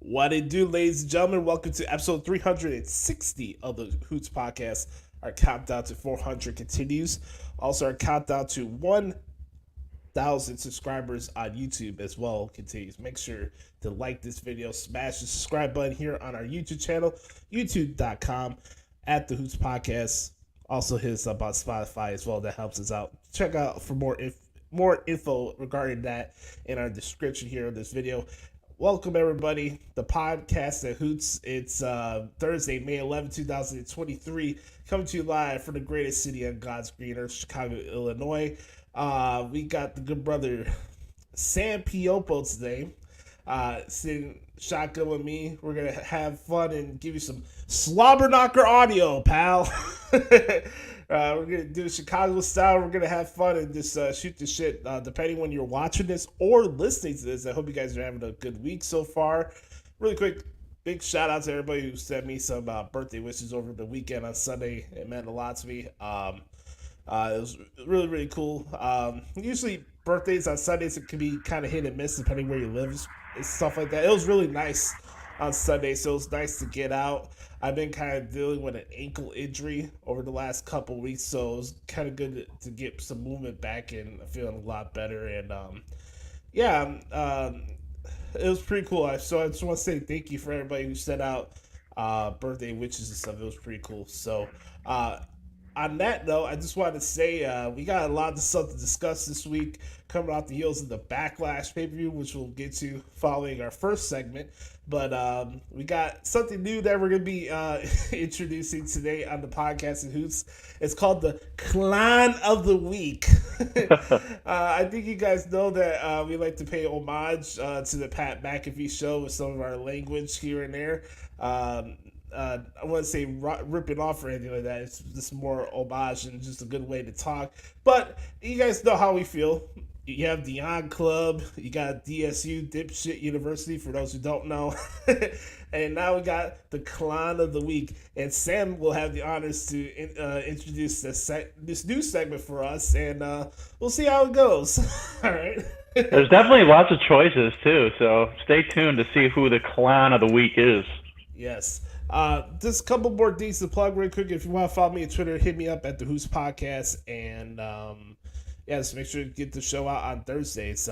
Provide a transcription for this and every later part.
What it do, ladies and gentlemen? Welcome to episode 360 of the Hoots podcast. Our countdown to 400 continues. Also, our countdown to 1,000 subscribers on YouTube as well continues. Make sure to like this video, smash the subscribe button here on our YouTube channel, youtube.com at the Hoots podcast. Also, hit us up on Spotify as well. That helps us out. Check out for more info regarding that in our description here of this video. Welcome, everybody. The podcast at Hoots. It's Thursday, May 11, 2023. Coming to you live from the greatest city on God's green earth, Chicago, Illinois. We got the good brother Sam Pioppo today. Sitting shotgun with me. We're going to have fun and give you some slobber knocker audio, pal. We're going to do Chicago style. We're going to have fun and just shoot the shit. Depending when you're watching this or listening to this, I hope you guys are having a good week so far. Really quick, big shout out to everybody who sent me some birthday wishes over the weekend on Sunday. It meant a lot to me. It was really, really cool. Usually birthdays on Sundays, it can be kind of hit and miss depending where you live and stuff like that. It was really nice on Sunday, so it was nice to get out. I've been kind of dealing with an ankle injury over the last couple weeks, so it was kind of good to get some movement back and feeling a lot better. And it was pretty cool. So I just want to say thank you for everybody who sent out birthday wishes and stuff. It was pretty cool. So on that note, I just wanted to say we got a lot of stuff to discuss this week, coming off the heels of the Backlash pay-per-view, which we'll get to following our first segment. But we got something new that we're going to be introducing today on the podcast in Hoots. It's called the CLAHN of the Week. I think you guys know that we like to pay homage to the Pat McAfee show with some of our language here and there. I wouldn't say ripping off or anything like that. It's just more homage and just a good way to talk. But you guys know how we feel. You have Dion Club, you got DSU, Dipshit University, for those who don't know. And now we got the CLAHN of the Week. And Sam will have the honors to introduce this new segment for us. And we'll see how it goes. All right. There's definitely lots of choices, too. So stay tuned to see who the CLAHN of the Week is. Yes. Just a couple more things to plug real quick. If you want to follow me on Twitter, hit me up at the Hoots Podcast. And just make sure to get the show out on Thursdays.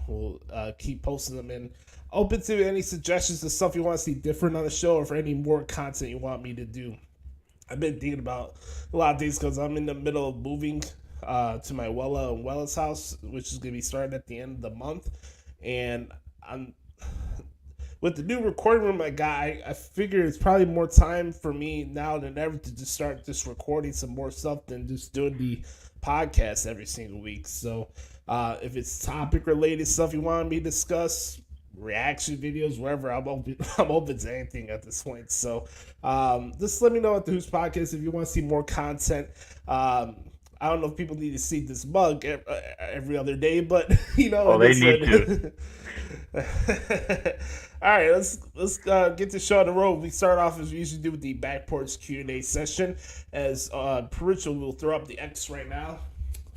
We'll keep posting them and open to any suggestions of stuff you want to see different on the show or for any more content you want me to do. I've been thinking about a lot of things because I'm in the middle of moving to my Wella and Wella's house, which is going to be starting at the end of the month. And with the new recording room I got, I figure it's probably more time for me now than ever to just start just recording some more stuff than just doing the podcast every single week. So if it's topic related stuff you want me to discuss, reaction videos, wherever, I'm open to anything at this point. So just let me know at the Who's Podcast if you want to see more content. I don't know if people need to see this mug every other day, but they need to. All right, let's get the show on the road. We start off as we usually do with the Back Porch Q&A session. As per ritual, we'll throw up the X right now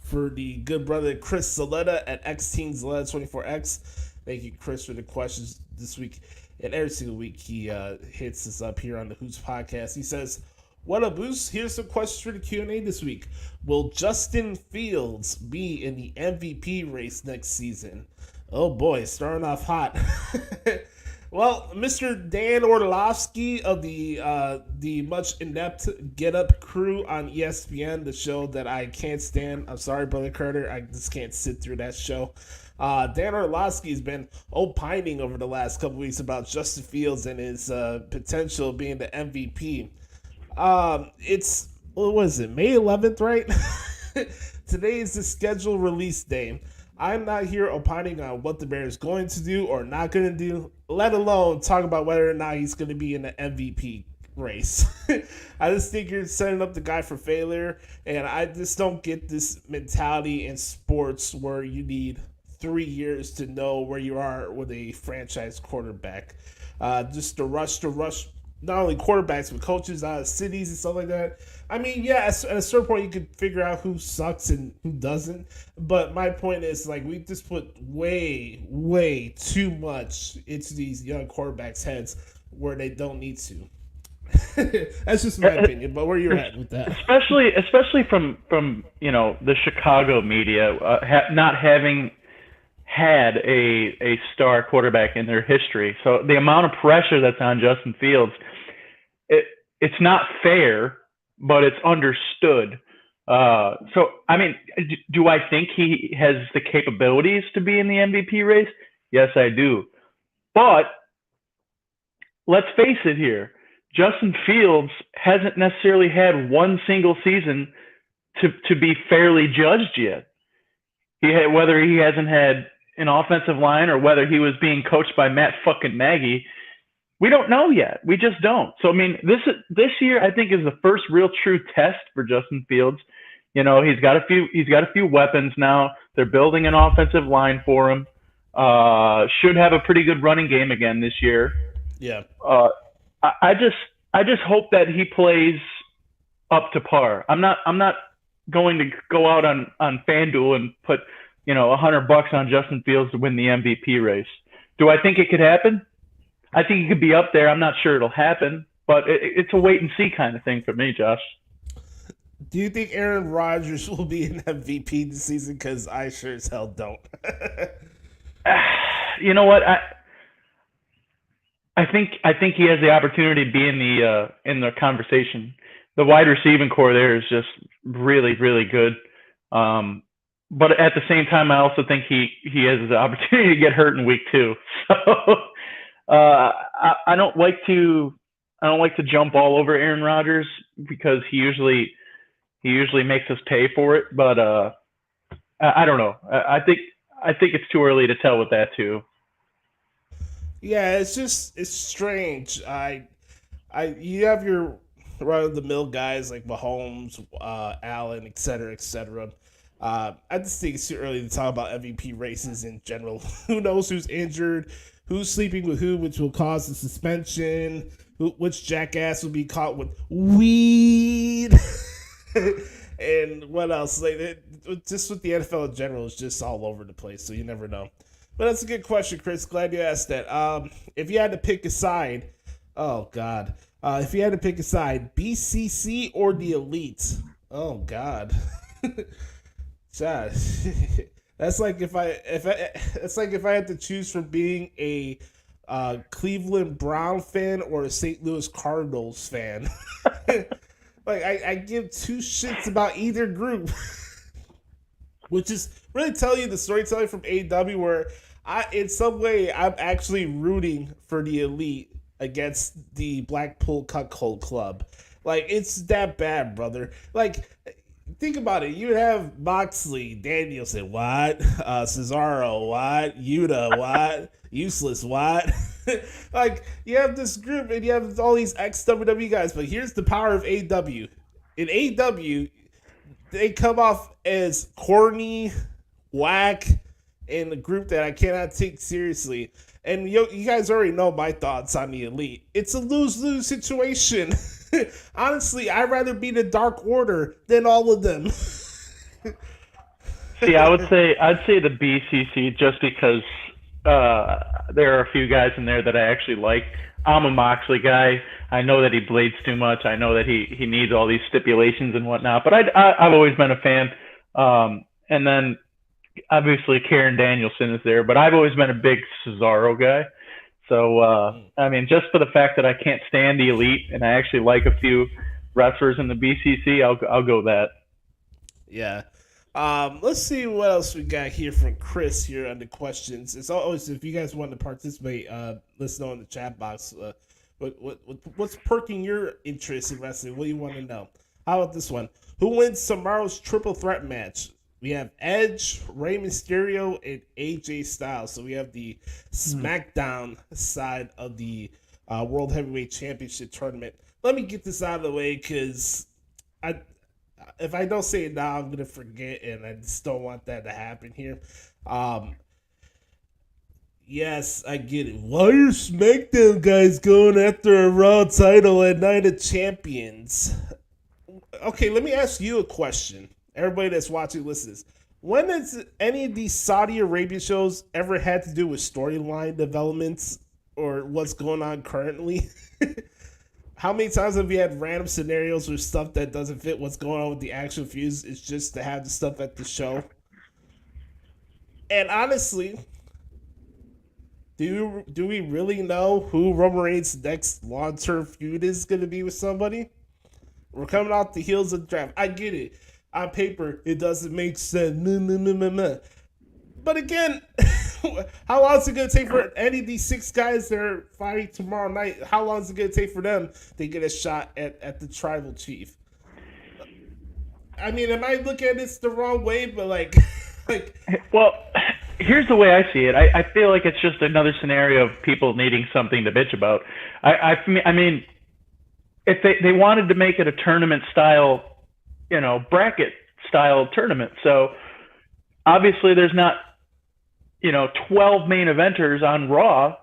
for the good brother Chris Zaletta at XTeenZaletta24X. Thank you, Chris, for the questions this week. And every single week he hits us up here on the Hoots Podcast. He says, "What up, Boost? Here's some questions for the Q&A this week. Will Justin Fields be in the MVP race next season?" Oh boy, starting off hot. Well, Mr. Dan Orlovsky of the much inept Get Up crew on ESPN, the show that I can't stand. I'm sorry, Brother Carter. I just can't sit through that show. Dan Orlovsky has been opining over the last couple weeks about Justin Fields and his potential being the MVP. It's, what was it, May 11th, right? Today is the scheduled release day. I'm not here opining on what the Bears going to do or not going to do, let alone talk about whether or not he's going to be in the MVP race. I just think you're setting up the guy for failure, and I just don't get this mentality in sports where you need 3 years to know where you are with a franchise quarterback. Just to rush not only quarterbacks but coaches out of cities and stuff like that. I mean, yeah, at a certain point you could figure out who sucks and who doesn't. But my point is, like, we just put way, way too much into these young quarterbacks' heads where they don't need to. That's just my opinion. But where you're at with that? Especially from the Chicago media, not having had a star quarterback in their history. So the amount of pressure that's on Justin Fields, it's not fair, but it's understood. So, I mean, do I think he has the capabilities to be in the MVP race? Yes, I do. But let's face it here. Justin Fields hasn't necessarily had one single season to be fairly judged yet. Whether he hasn't had an offensive line or whether he was being coached by Matt fucking Nagy, we don't know yet. We just don't. So I mean, this year I think is the first real true test for Justin Fields. He's got a few weapons now. They're building an offensive line for him. Should have a pretty good running game again this year. Yeah. I just hope that he plays up to par. I'm not going to go out on FanDuel and put $100 on Justin Fields to win the MVP race. Do I think it could happen? I think he could be up there. I'm not sure it'll happen, but it's a wait and see kind of thing for me, Josh. Do you think Aaron Rodgers will be an MVP this season? Because I sure as hell don't. You know what? I think he has the opportunity to be in the conversation. The wide receiving core there is just really, really good. But at the same time, I also think he has the opportunity to get hurt in week 2. So I don't like to jump all over Aaron Rodgers because he usually makes us pay for it. But I don't know. I think it's too early to tell with that too. Yeah, it's strange. You have your run of the mill guys like Mahomes, Allen, etc., etc. I just think it's too early to talk about MVP races in general. Who knows who's injured, who's sleeping with who, which will cause a suspension, which jackass will be caught with weed, and what else? Just with the NFL in general, it's just all over the place, so you never know. But that's a good question, Chris. Glad you asked that. If you had to pick a side, oh God, if you had to pick a side, BCC or the Elite? Oh God. That's like if I had to choose from being a Cleveland Brown fan or a St. Louis Cardinals fan. Like I give two shits about either group, which is really telling you the storytelling from AEW where in some way I'm actually rooting for the Elite against the Blackpool Cuckold Club. Like it's that bad, brother. Like. Think about it. You have Moxley, Danielson, what? Cesaro, what? Yuta, what? Useless, what? Like, you have this group and you have all these ex-WWE guys, but here's the power of AEW. In AEW, they come off as corny, whack, and a group that I cannot take seriously. And you guys already know my thoughts on the Elite. It's a lose-lose situation. Honestly, I'd rather be the Dark Order than all of them. See, I'd say the BCC just because there are a few guys in there that I actually like. I'm a Moxley guy. I know that he blades too much. I know that he needs all these stipulations and whatnot. But I've always been a fan. And then obviously Karen Danielson is there, but I've always been a big Cesaro guy. So, I mean, just for the fact that I can't stand the Elite and I actually like a few wrestlers in the BCC, I'll go that. Yeah. Let's see what else we got here from Chris here on the questions. It's always, if you guys want to participate, let us know in the chat box. What's perking your interest in wrestling? What do you want to know? How about this one? Who wins tomorrow's triple threat match? We have Edge, Rey Mysterio, and AJ Styles. So we have the SmackDown side of the World Heavyweight Championship tournament. Let me get this out of the way because if I don't say it now, I'm going to forget, and I just don't want that to happen here. Yes, I get it. Why are SmackDown guys going after a Raw title at Night of Champions? Okay, let me ask you a question. Everybody that's watching, listens. When has any of these Saudi Arabia shows ever had to do with storyline developments or what's going on currently? How many times have you had random scenarios or stuff that doesn't fit what's going on with the actual feuds? It's just to have the stuff at the show. And honestly, do we really know who Roman Reigns' next long-term feud is going to be with somebody? We're coming off the heels of the draft. I get it. On paper, it doesn't make sense. But again, how long is it going to take for any of these 6 guys that are fighting tomorrow night? How long is it going to take for them to get a shot at the tribal chief? I mean, am I looking at this the wrong way? But well, here's the way I see it. I feel like it's just another scenario of people needing something to bitch about. I mean, if they wanted to make it a tournament style, bracket style tournament, so obviously there's not 12 main eventers on Raw,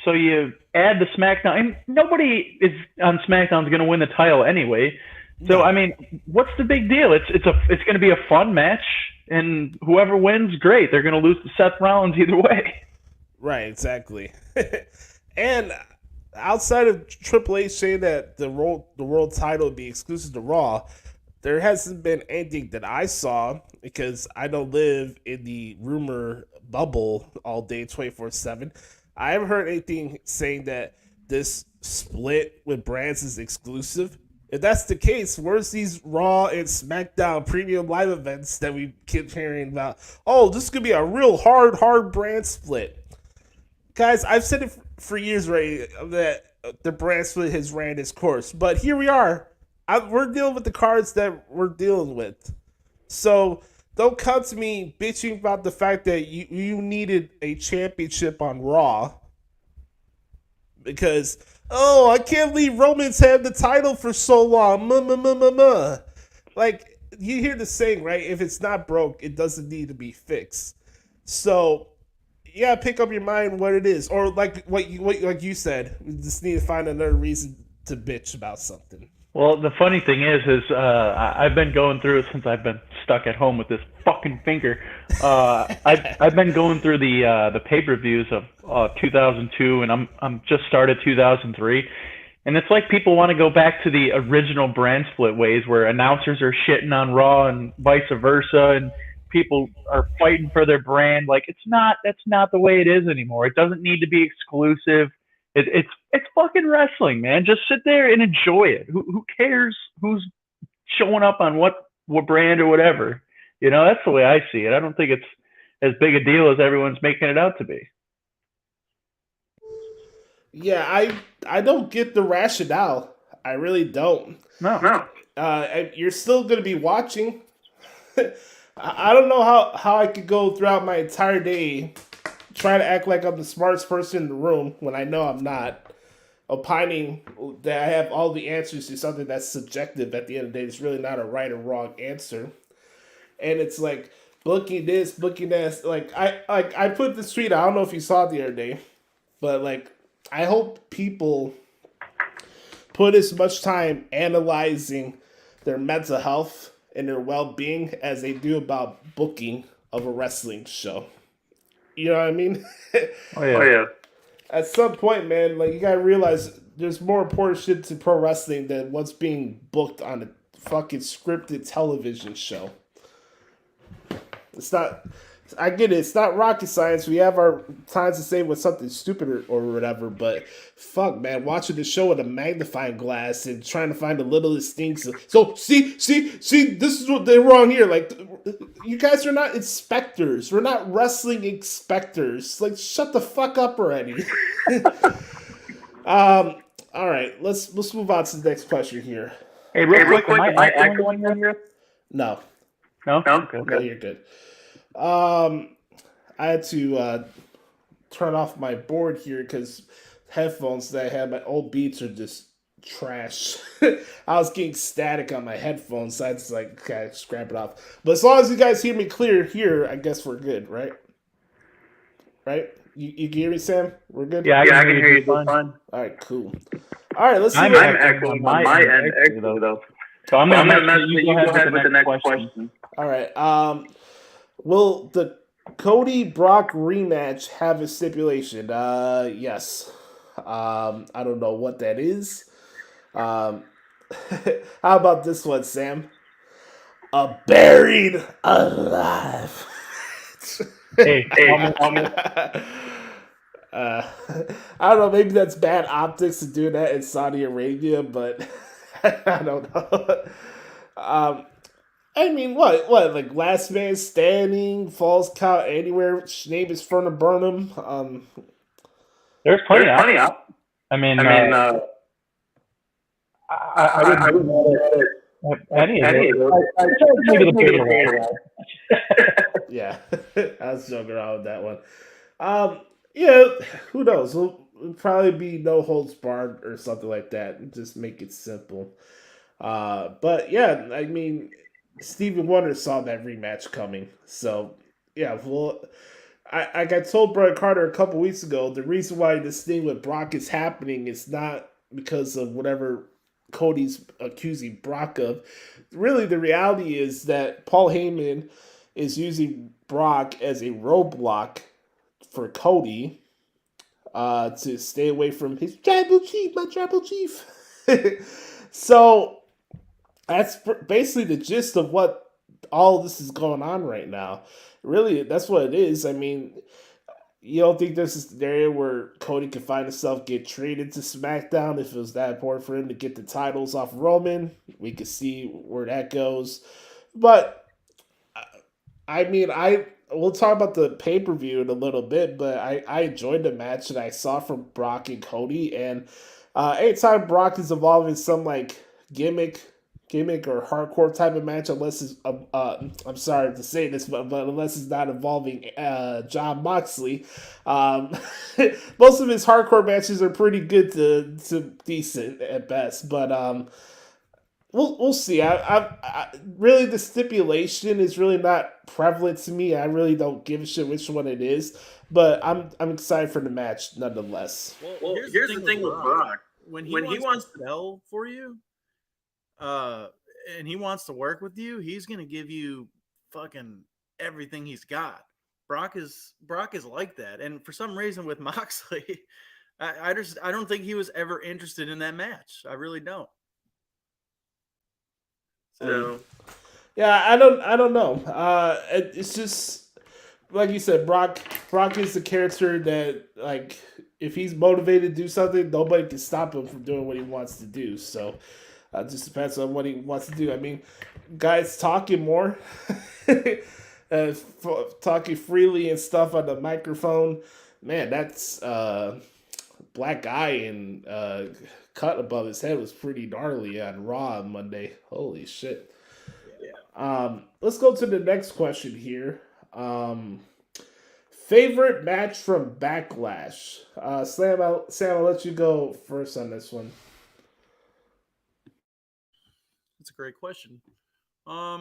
so you add the SmackDown, and nobody is on SmackDown is going to win the title anyway. So I mean, what's the big deal? It's going to be a fun match, and whoever wins, great. They're going to lose to Seth Rollins either way. Right, exactly. And outside of Triple H saying that the world title would be exclusive to Raw, there hasn't been anything that I saw, because I don't live in the rumor bubble all day 24/7. I haven't heard anything saying that this split with brands is exclusive. If that's the case, where's these Raw and SmackDown premium live events that we keep hearing about? Oh, this could be a real hard brand split. Guys, I've said it for years, right, that the brand split has ran its course. But here we are. We're dealing with the cards that we're dealing with. So don't come to me bitching about the fact that you needed a championship on Raw. Because, oh, I can't believe Roman's had the title for so long. Like, you hear the saying, right? If it's not broke, it doesn't need to be fixed. So, yeah, pick up your mind what it is. Or like you said, we just need to find another reason to bitch about something. Well, the funny thing is I've been going through it since I've been stuck at home with this fucking finger. I've been going through the pay-per-views of 2002, and I'm just started 2003, and it's like people want to go back to the original brand split ways where announcers are shitting on Raw and vice versa, and people are fighting for their brand. Like that's not the way it is anymore. It doesn't need to be exclusive. It's fucking wrestling, man. Just sit there and enjoy it. Who cares who's showing up on what brand or whatever? That's the way I see it. I don't think it's as big a deal as everyone's making it out to be. Yeah, I don't get the rationale. I really don't. No. You're still going to be watching. I don't know how I could go throughout my entire day trying to act like I'm the smartest person in the room when I know I'm not, opining that I have all the answers to something that's subjective at the end of the day. It's really not a right or wrong answer. And it's like booking this, booking that. Like I put this tweet, I don't know if you saw it the other day, but like I hope people put as much time analyzing their mental health and their well-being as they do about booking of a wrestling show. You know what I mean? Oh yeah. At some point, man, like you gotta realize there's more important shit to pro wrestling than what's being booked on a fucking scripted television show. It's not. I get it. It's not rocket science. We have our times to say with something stupid or whatever, but fuck, man, watching the show with a magnifying glass and trying to find the littlest things. So see, this is what they're wrong here. Like, you guys are not inspectors. We're not wrestling inspectors. Like, shut the fuck up already. All right, let's move on to the next question here. Hey, real quick, am I the one here? No. Okay. No, you're good. I had to turn off my board here because headphones that I had, my old Beats are just trash. I was getting static on my headphones, so I just okay, scrap it off. But as long as you guys hear me clear here, I guess we're good, right? Right? You can hear me, Sam? We're good? Yeah, I can hear you just fine. All right, cool. All right, let's see I'm what echoing on my end, actually, though. So I'm gonna mess you go ahead with the next question. All right. Will the Cody Brock rematch have a stipulation? Yes. I don't know what that is. How about this one, Sam? A buried alive. Hey, I don't know. Maybe that's bad optics to do that in Saudi Arabia, but I don't know. I mean, what? Like last man standing, falls count anywhere. Name is Ferna Burnham. there's plenty There's out. I mean, I I wouldn't any of it. I maybe the bigger one. Yeah, I was joking around with that one. Yeah, who knows? It'll probably be no holds barred or something like that. Just make it simple. But yeah, I mean, Stephen Wonder saw that rematch coming. So yeah, well, I got told Brian Carter a couple weeks ago the reason why this thing with Brock is happening is not because of whatever Cody's accusing Brock of. Really, the reality is that Paul Heyman is using Brock as a roadblock for Cody to stay away from his tribal chief, my tribal chief. So that's basically the gist of what all this is going on right now. Really, that's what it is. I mean, you don't think there's a scenario where Cody could find himself get traded to SmackDown if it was that important for him to get the titles off Roman? We could see where that goes. But I mean, we'll talk about the pay per view in a little bit, but I enjoyed the match that I saw from Brock and Cody, and anytime Brock is involved in some like gimmick or hardcore type of match, unless it's I'm sorry to say this, but unless it's not involving John Moxley, most of his hardcore matches are pretty good to decent at best, but we'll see. I really the stipulation is really not prevalent to me. I really don't give a shit which one it is, but I'm excited for the match nonetheless. Well, here's the thing with Brock. When he wants to sell for you, and he wants to work with you, he's gonna give you fucking everything he's got. Brock is like that, and for some reason with Moxley, I don't think he was ever interested in that match. I really don't. So yeah, I don't know. It's just like you said, Brock is the character that like if he's motivated to do something, nobody can stop him from doing what he wants to do. So it just depends on what he wants to do. I mean, guys talking more, talking freely and stuff on the microphone. Man, that's black eye and cut above his head was pretty gnarly on Raw on Monday. Holy shit. Let's go to the next question here. Favorite match from Backlash. Sam, I'll let you go first on this one. That's a great question. I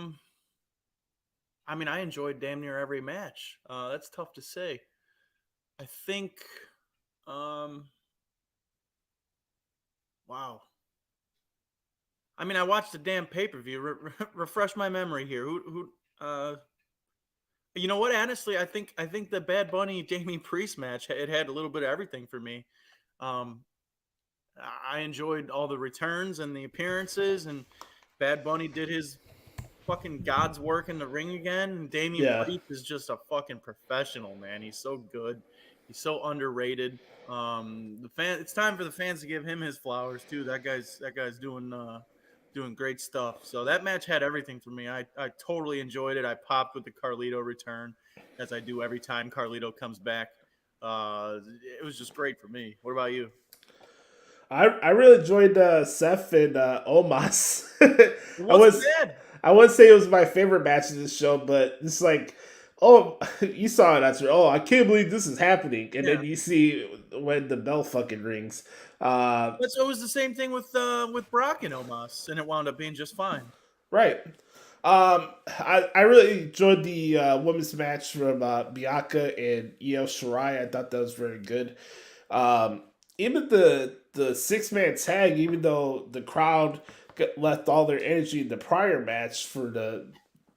mean, I enjoyed damn near every match. That's tough to say. I think, wow. I mean, I watched the damn pay-per-view. Refresh my memory here. You know what? Honestly, I think the Bad Bunny Damien Priest match it had a little bit of everything for me. I enjoyed all the returns and the appearances, and Bad Bunny did his fucking God's work in the ring again. And Damien Priest is just a fucking professional, man. He's so good. He's so underrated. It's time for the fans to give him his flowers too. That guy's doing great stuff. So that match had everything for me. I totally enjoyed it. I popped with the Carlito return, as I do every time Carlito comes back. It was just great for me. What about you? I really enjoyed Seth and Omos. I wouldn't say it was my favorite match of this show, but it's like, oh, you saw it. That's I can't believe this is happening, and then you see when the bell fucking rings. But so it was the same thing with Brock and Omos, and it wound up being just fine. Right. I really enjoyed the women's match from Bianca and Io Shirai. I thought that was very good. Um, Even the 6-man tag, even though the crowd left all their energy in the prior match for the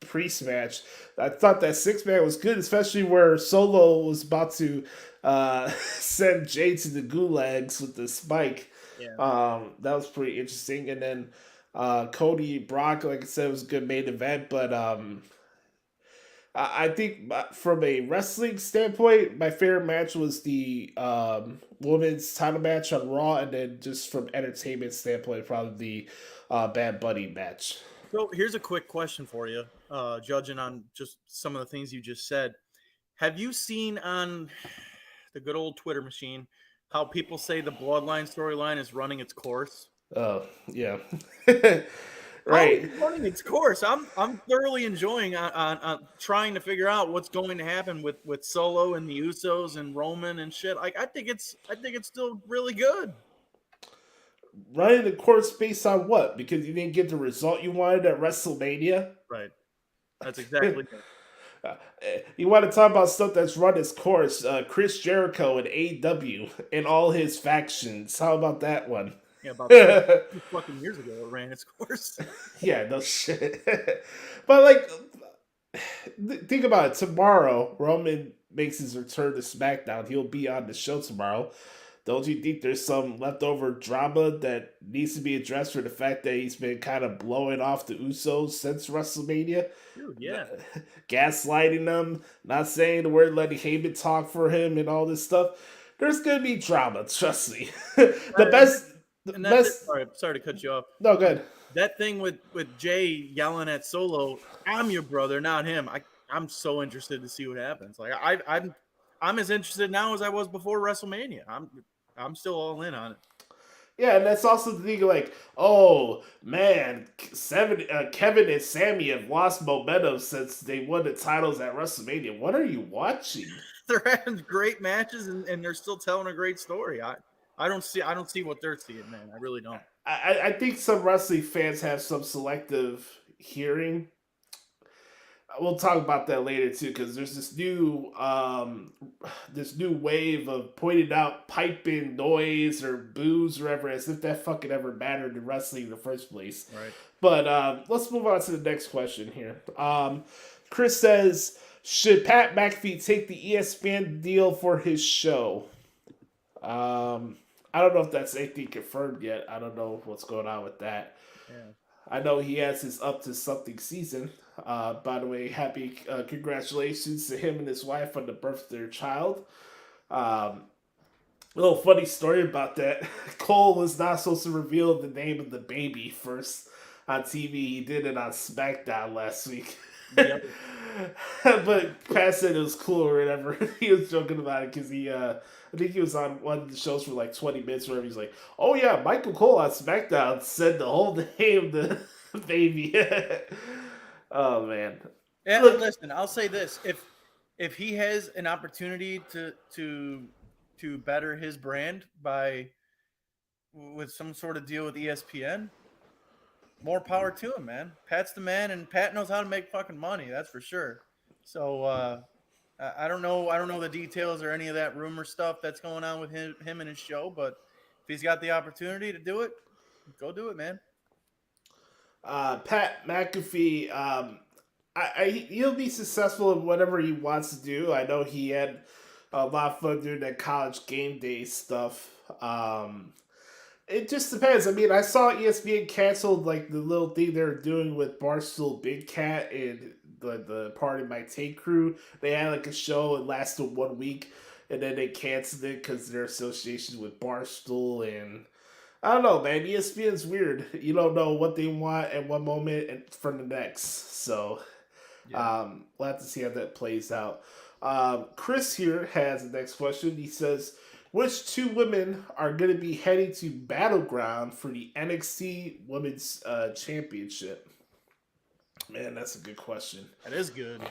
priest match, I thought that 6-man was good, especially where Solo was about to send Jay to the gulags with the spike. Yeah. That was pretty interesting. And then Cody Brock, like I said, was a good main event, but I think from a wrestling standpoint, my favorite match was the women's title match on Raw, and then just from entertainment standpoint, probably the Bad Bunny match. So here's a quick question for you, judging on just some of the things you just said. Have you seen on the good old Twitter machine how people say the Bloodline storyline is running its course? Oh yeah, How right. is it running its course? I'm thoroughly enjoying on trying to figure out what's going to happen with Solo and the Usos and Roman and shit. Like I think it's still really good. Running the course based on what? Because you didn't get the result you wanted at WrestleMania. Right. That's exactly it. You want to talk about stuff that's run its course? Chris Jericho and AEW and all his factions. How about that one? Yeah, about 2 fucking years ago it ran its course. Yeah, no shit. But like, think about it. Tomorrow, Roman makes his return to SmackDown. He'll be on the show tomorrow. Don't you think there's some leftover drama that needs to be addressed for the fact that he's been kind of blowing off the Usos since WrestleMania? Dude, yeah. Gaslighting them, not saying the word, letting Heyman talk for him and all this stuff. There's going to be drama, trust me. The best... And that's it. Sorry to cut you off. No, good. That thing with Jay yelling at Solo, I'm your brother, not him. I'm so interested to see what happens. Like I'm as interested now as I was before WrestleMania. I'm still all in on it. Yeah, and that's also the thing, like, oh man, Kevin and Sammy have lost momentum since they won the titles at WrestleMania. What are you watching? They're having great matches and they're still telling a great story. I don't see what they're seeing, man. I really don't. I think some wrestling fans have some selective hearing. We'll talk about that later too, because there's this new wave of pointing out piping noise or boos or whatever, as if that fucking ever mattered in wrestling in the first place. Right. But let's move on to the next question here. Chris says, should Pat McAfee take the ESPN deal for his show? I don't know if that's anything confirmed yet. I don't know what's going on with that. Yeah. I know he has his Up to Something season. By the way, happy congratulations to him and his wife on the birth of their child. Little funny story about that. Cole was not supposed to reveal the name of the baby first on TV. He did it on SmackDown last week. Yep. But Pat said it was cool or whatever. He was joking about it because I think he was on one of the shows for like 20 minutes or whatever. He's like, oh yeah, Michael Cole on SmackDown said the whole name of the baby. Oh man. Yeah, look, listen, I'll say this. If he has an opportunity to better his brand with some sort of deal with ESPN, more power to him, man. Pat's the man, and Pat knows how to make fucking money. That's for sure. So I don't know the details or any of that rumor stuff that's going on with him and his show, but if he's got the opportunity to do it, go do it, man. Pat McAfee, he'll be successful in whatever he wants to do. I know he had a lot of fun doing that college game day stuff. It just depends. I mean, I saw ESPN canceled like the little thing they were doing with Barstool Big Cat and the Part of My Take crew. They had like a show. It lasted 1 week, and then they canceled it because their association with Barstool. And I don't know, man. ESPN's weird. You don't know what they want at one moment and from the next. So yeah. We'll have to see how that plays out. Chris here has the next question. He says, which two women are going to be heading to Battleground for the NXT Women's Championship? Man, that's a good question. That is good.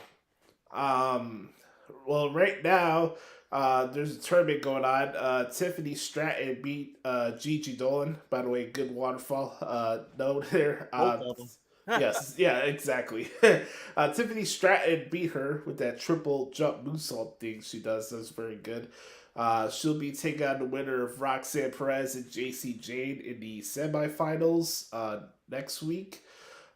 Well, right now, there's a tournament going on. Tiffany Stratton beat Gigi Dolan. By the way, good waterfall note there. Yes, yeah, exactly. Tiffany Stratton beat her with that triple jump moonsault thing she does. That's very good. She'll be taking on the winner of Roxanne Perez and JC Jane in the semifinals next week.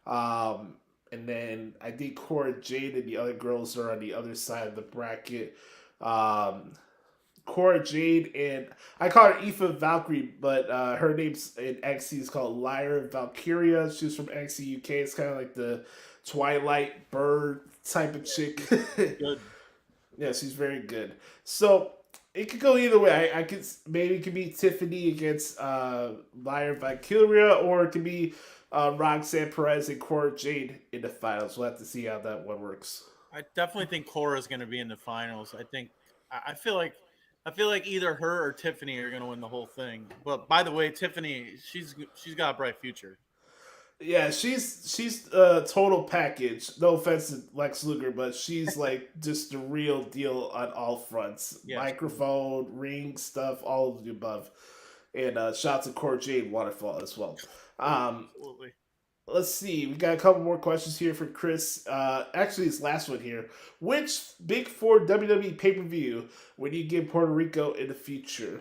Um, and then I think Cora Jade and the other girls are on the other side of the bracket. Um, Cora Jade and I call her Aoife Valkyrie, but her name's in XC is called Lyra Valkyria. She's from XC UK. It's kind of like the Twilight Bird type of chick. Good. Yeah, she's very good. So it could go either way. I could maybe it could be Tiffany against Lyra Valkyria, or it could be Roxanne Perez and Cora Jade in the finals. We'll have to see how that one works. I definitely think Cora's going to be in the finals. I feel like either her or Tiffany are going to win the whole thing. But by the way, Tiffany, she's got a bright future. Yeah, she's a total package. No offense to Lex Luger, but she's like just the real deal on all fronts. Yes. Microphone, ring stuff, all of the above. And shout out to Cora Jade Waterfall as well. Absolutely. Let's see. We got a couple more questions here from Chris. Actually, this last one here. Which Big Four WWE pay per view would you give Puerto Rico in the future?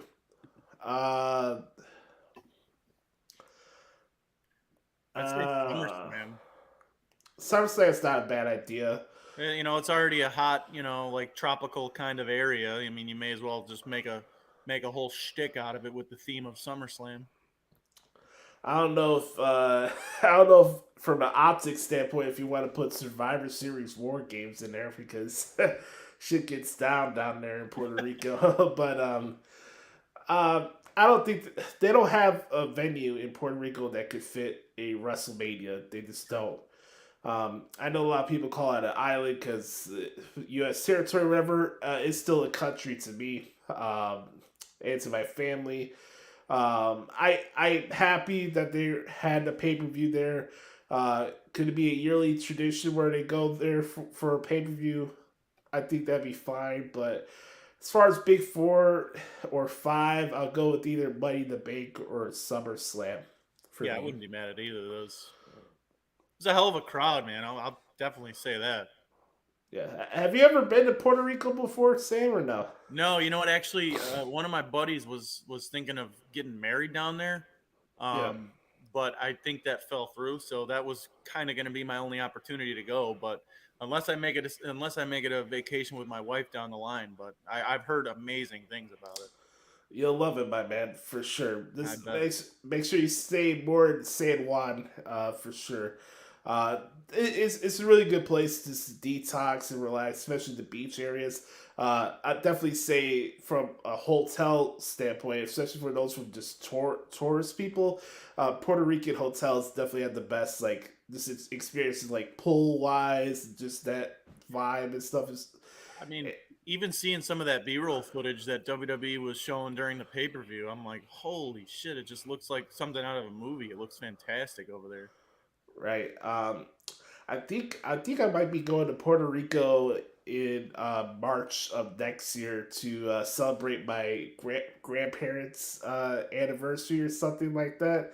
I'd say SummerSlam. SummerSlam's not a bad idea. You know, it's already a hot, like tropical kind of area. I mean, you may as well just make a whole shtick out of it with the theme of SummerSlam. I don't know if I don't know if, from an optics standpoint, if you want to put Survivor Series War Games in there, because shit gets down there in Puerto Rico. But I don't think they don't have a venue in Puerto Rico that could fit a WrestleMania. They just don't. I know a lot of people call it an island because U.S. territory, or whatever. It's still a country to me and to my family. I'm happy that they had a pay per view there. Could it be a yearly tradition where they go there for a pay per view? I think that'd be fine. But as far as Big Four or Five, I'll go with either Money in the Bank or SummerSlam. Yeah, I wouldn't be mad at either of those. It's a hell of a crowd, man. I'll definitely say that. Yeah. Have you ever been to Puerto Rico before, Sam, or no? No, you know what? Actually, one of my buddies was thinking of getting married down there, Yeah. but I think that fell through. So that was kind of going to be my only opportunity to go. But unless I make it a vacation with my wife down the line, but I've heard amazing things about it. You'll love it, my man, for sure. I bet. Make sure you stay more in San Juan, for sure. It's a really good place to detox and relax, especially the beach areas. I definitely say from a hotel standpoint, especially for those from just tourist people, Puerto Rican hotels definitely have the best like this experiences like pool wise, just that vibe and stuff is. I mean, even seeing some of that B-roll footage that WWE was showing during the pay-per-view, I'm like, holy shit! It just looks like something out of a movie. It looks fantastic over there. Right. I think I might be going to Puerto Rico in March of next year to celebrate my grandparents' anniversary or something like that.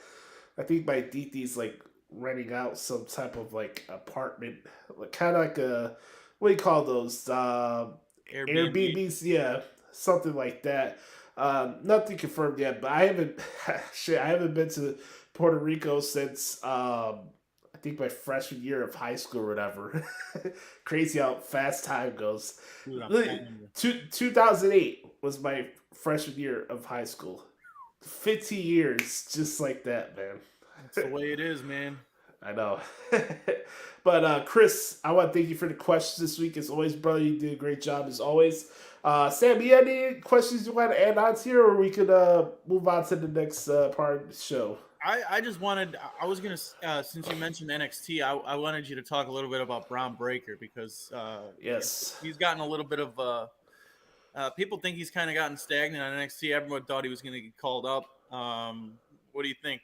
I think my Diti's like renting out some type of like apartment, like kind of like a what do you call those Airbnb. Airbnbs? Yeah, something like that. Nothing confirmed yet, but I haven't shit. I haven't been to Puerto Rico since I think my freshman year of high school or whatever. Crazy how fast time goes. Dude, I'm Look, telling you. 2008 was my freshman year of high school. 15 years, just like that, man. That's the way it is, man. I know. But Chris, I want to thank you for the questions this week. As always, brother, you did a great job as always. Sam, you have any questions you want to add on here, or we could move on to the next part of the show? I just wanted, I was going to, since you mentioned NXT, I wanted you to talk a little bit about Braun Breaker because Yes. he's gotten a little bit of, people think he's kind of gotten stagnant on NXT. Everyone thought he was going to get called up. What do you think?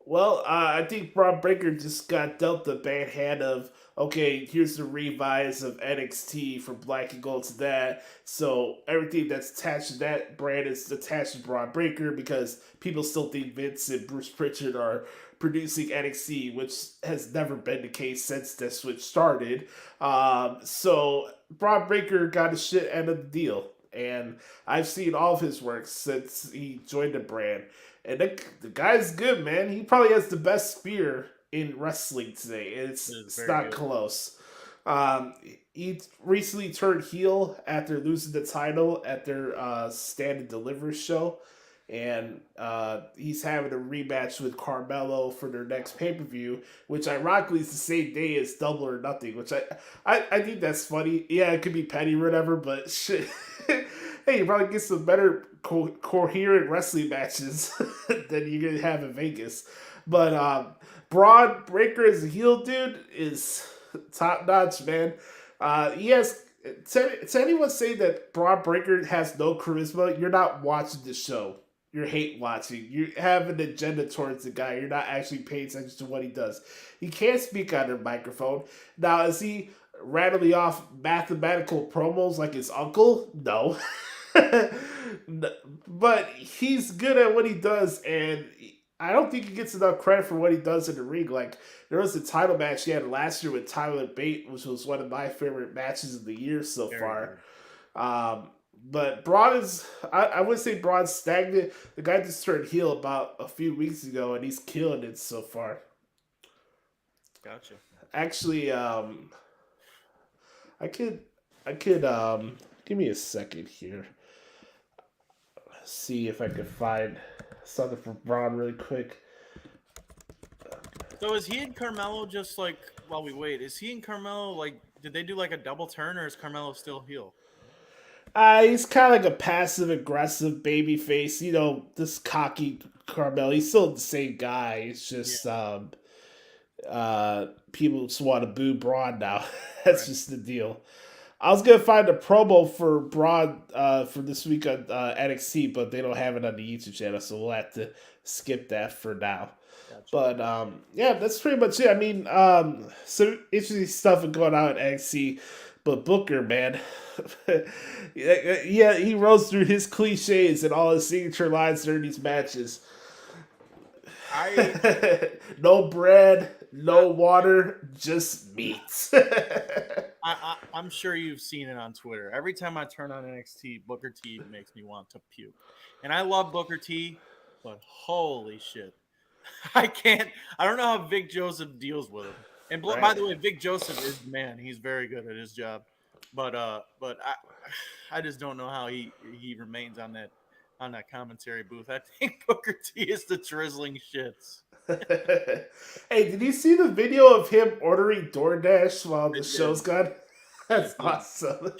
Well, I think Braun Breaker just got dealt the bad hand of, okay, here's the revise of NXT from Black and Gold to that. So everything that's attached to that brand is attached to Braun Breaker because people still think Vince and Bruce Pritchard are producing NXT, which has never been the case since that switch started. So Braun Breaker got a shit end of the deal. And I've seen all of his work since he joined the brand. And the guy's good, man. He probably has the best spear in wrestling today. It's not close. He recently turned heel after losing the title at their Stand and Deliver show. And he's having a rematch with Carmelo for their next pay-per-view, which ironically is the same day as Double or Nothing, which I think that's funny. Yeah, it could be petty or whatever, but shit. Hey, you probably get some better coherent wrestling matches than you're going to have in Vegas. But Braun Breaker as a heel dude is top notch, man. He has. To anyone say that Braun Breaker has no charisma, you're not watching the show. You're hate watching. You have an agenda towards the guy. You're not actually paying attention to what he does. He can't speak on a microphone. Now, is he rattling off mathematical promos like his uncle? No. But he's good at what he does, and I don't think he gets enough credit for what he does in the ring. Like, there was a title match he had last year with Tyler Bate, which was one of my favorite matches of the year so far. But Braun is, I would say Braun's stagnant. The guy just turned heel about a few weeks ago, and he's killing it so far. Gotcha. Actually, I could, give me a second here. See if I could find something for Braun really quick. So is he and Carmelo just like, while we wait, is he and Carmelo like, did they do like a double turn, or is Carmelo still heel? He's kind of like a passive aggressive baby face, you know, this cocky Carmelo. He's still the same guy. It's just people just want to boo Braun now. That's just the deal. I was gonna find a promo for Braun for this week on NXT, but they don't have it on the YouTube channel, so we'll have to skip that for now. Gotcha. But yeah, that's pretty much it. I mean, some interesting stuff going on at NXT, but Booker, man, yeah, he rolls through his cliches and all his signature lines during these matches. No bread, no water, just meat. I'm sure you've seen it on Twitter. Every time I turn on NXT, Booker T makes me want to puke. And I love Booker T, but holy shit. I don't know how Vic Joseph deals with him. And by the way, Vic Joseph is the man. He's very good at his job. But I just don't know how he remains on that commentary booth. I think Booker T is the drizzling shits. Hey, did you see the video of him ordering DoorDash while the show's gone? That's awesome.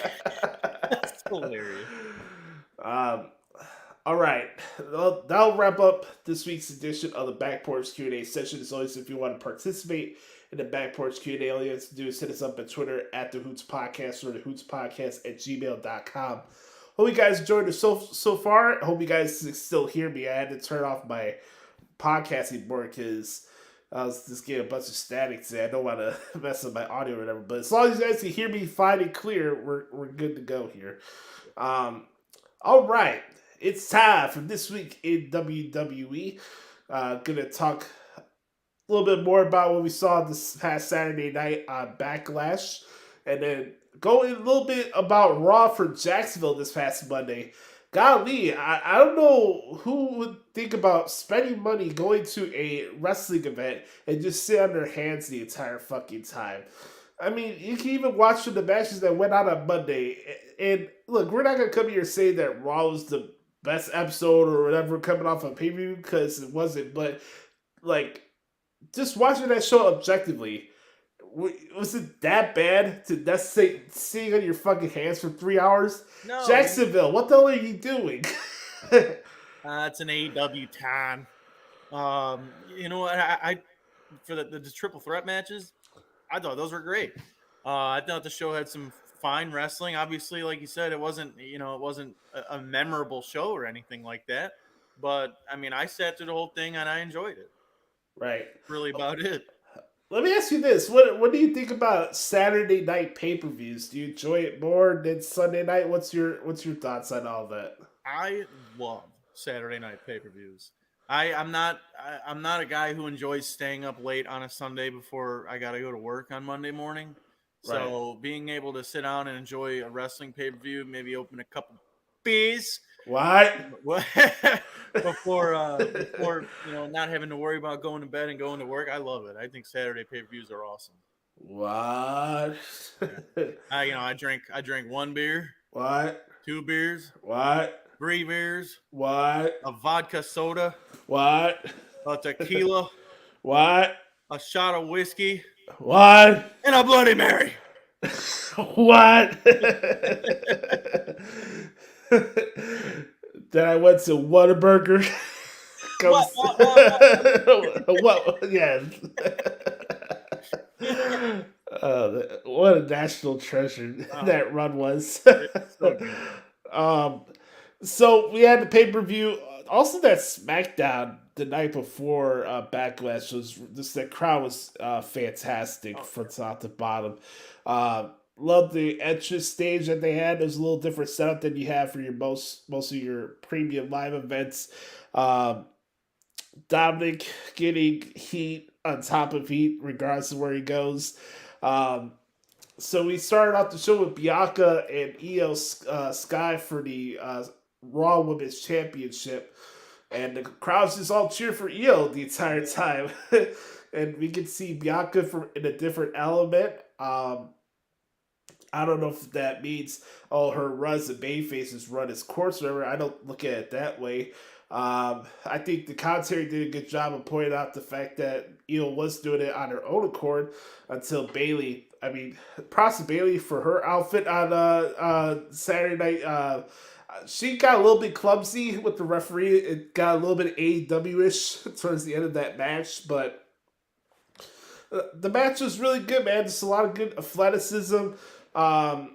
That's hilarious. All right, that'll wrap up this week's edition of the Back Porch Q&A session. As always, if you want to participate in the Back Porch Q&A, all you have to do is hit us up on Twitter at the Hoots Podcast or the Hoots Podcast at gmail.com. Hope you guys enjoyed it so far. I hope you guys still hear me. I had to turn off my podcasting board because I was just getting a bunch of static today. I don't want to mess up my audio or whatever, but as long as you guys can hear me fine and clear, we're good to go here. All right, it's time for this week in WWE. Gonna talk a little bit more about what we saw this past Saturday night on Backlash, and then go in a little bit about Raw for Jacksonville this past Monday. Golly, I don't know who would think about spending money going to a wrestling event and just sit on their hands the entire fucking time. I mean, you can even watch the matches that went out on Monday. And look, we're not going to come here and say that Raw was the best episode or whatever coming off of pay-per-view, because it wasn't. But, like, just watching that show objectively, was it that bad to necessarily sitting on your fucking hands for 3 hours? No. Jacksonville, what the hell are you doing? It's an AEW time. You know what? I for the triple threat matches, I thought those were great. I thought the show had some fine wrestling. Obviously, like you said, it wasn't a memorable show or anything like that. But I mean, I sat through the whole thing and I enjoyed it. Right. Really about it. Let me ask you this: What do you think about Saturday night pay-per-views? Do you enjoy it more than Sunday night? What's your thoughts on all that? I love Saturday night pay-per-views. I'm not a guy who enjoys staying up late on a Sunday before I got to go to work on Monday morning. Right. So being able to sit down and enjoy a wrestling pay-per-view, maybe open a couple beers What? before not having to worry about going to bed and going to work. I love it. I think Saturday pay-per-views are awesome. What? I drink one beer, What? 2 beers, What? 3 beers, What? a vodka soda, What? a tequila, What? a shot of whiskey, What? and a Bloody Mary. What? Then I went to Whataburger. What? Yeah. What a national treasure that run was. So good. So we had the pay-per-view. Also, that SmackDown the night before Backlash was just that crowd was fantastic from top to bottom. Love the entrance stage that they had. It was a little different setup than you have for your most of your premium live events. Um, Dominic getting heat on top of heat, regardless of where he goes. So we started off the show with Bianca and Io Sky for the Raw Women's Championship, and the crowd's just all cheer for Io the entire time. And we can see Bianca in a different element. I don't know if that means her run as a babyface has run its course or whatever. I don't look at it that way. I think the commentary did a good job of pointing out the fact that Io was doing it on her own accord until Bayley. I mean, props to Bayley for her outfit on Saturday night. She got a little bit clumsy with the referee. It got a little bit AEW-ish towards the end of that match, but the match was really good, man. Just a lot of good athleticism. That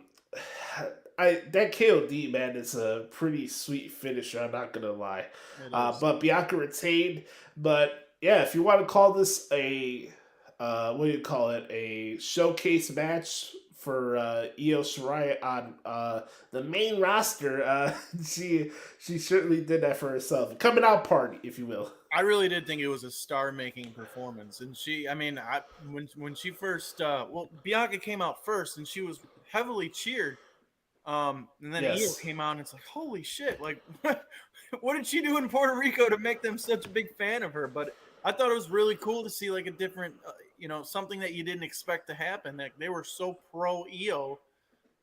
KOD, man, is a pretty sweet finisher. I'm not gonna lie. But Bianca retained. But yeah, if you want to call this a what do you call it? A showcase match for Io Shirai on the main roster. She certainly did that for herself. Coming out party, if you will. I really did think it was a star-making performance, and when she first, Bianca came out first, and she was heavily cheered, and then Io came out, and it's like, holy shit, like, what did she do in Puerto Rico to make them such a big fan of her? But I thought it was really cool to see like a different, something that you didn't expect to happen. Like they were so pro Io,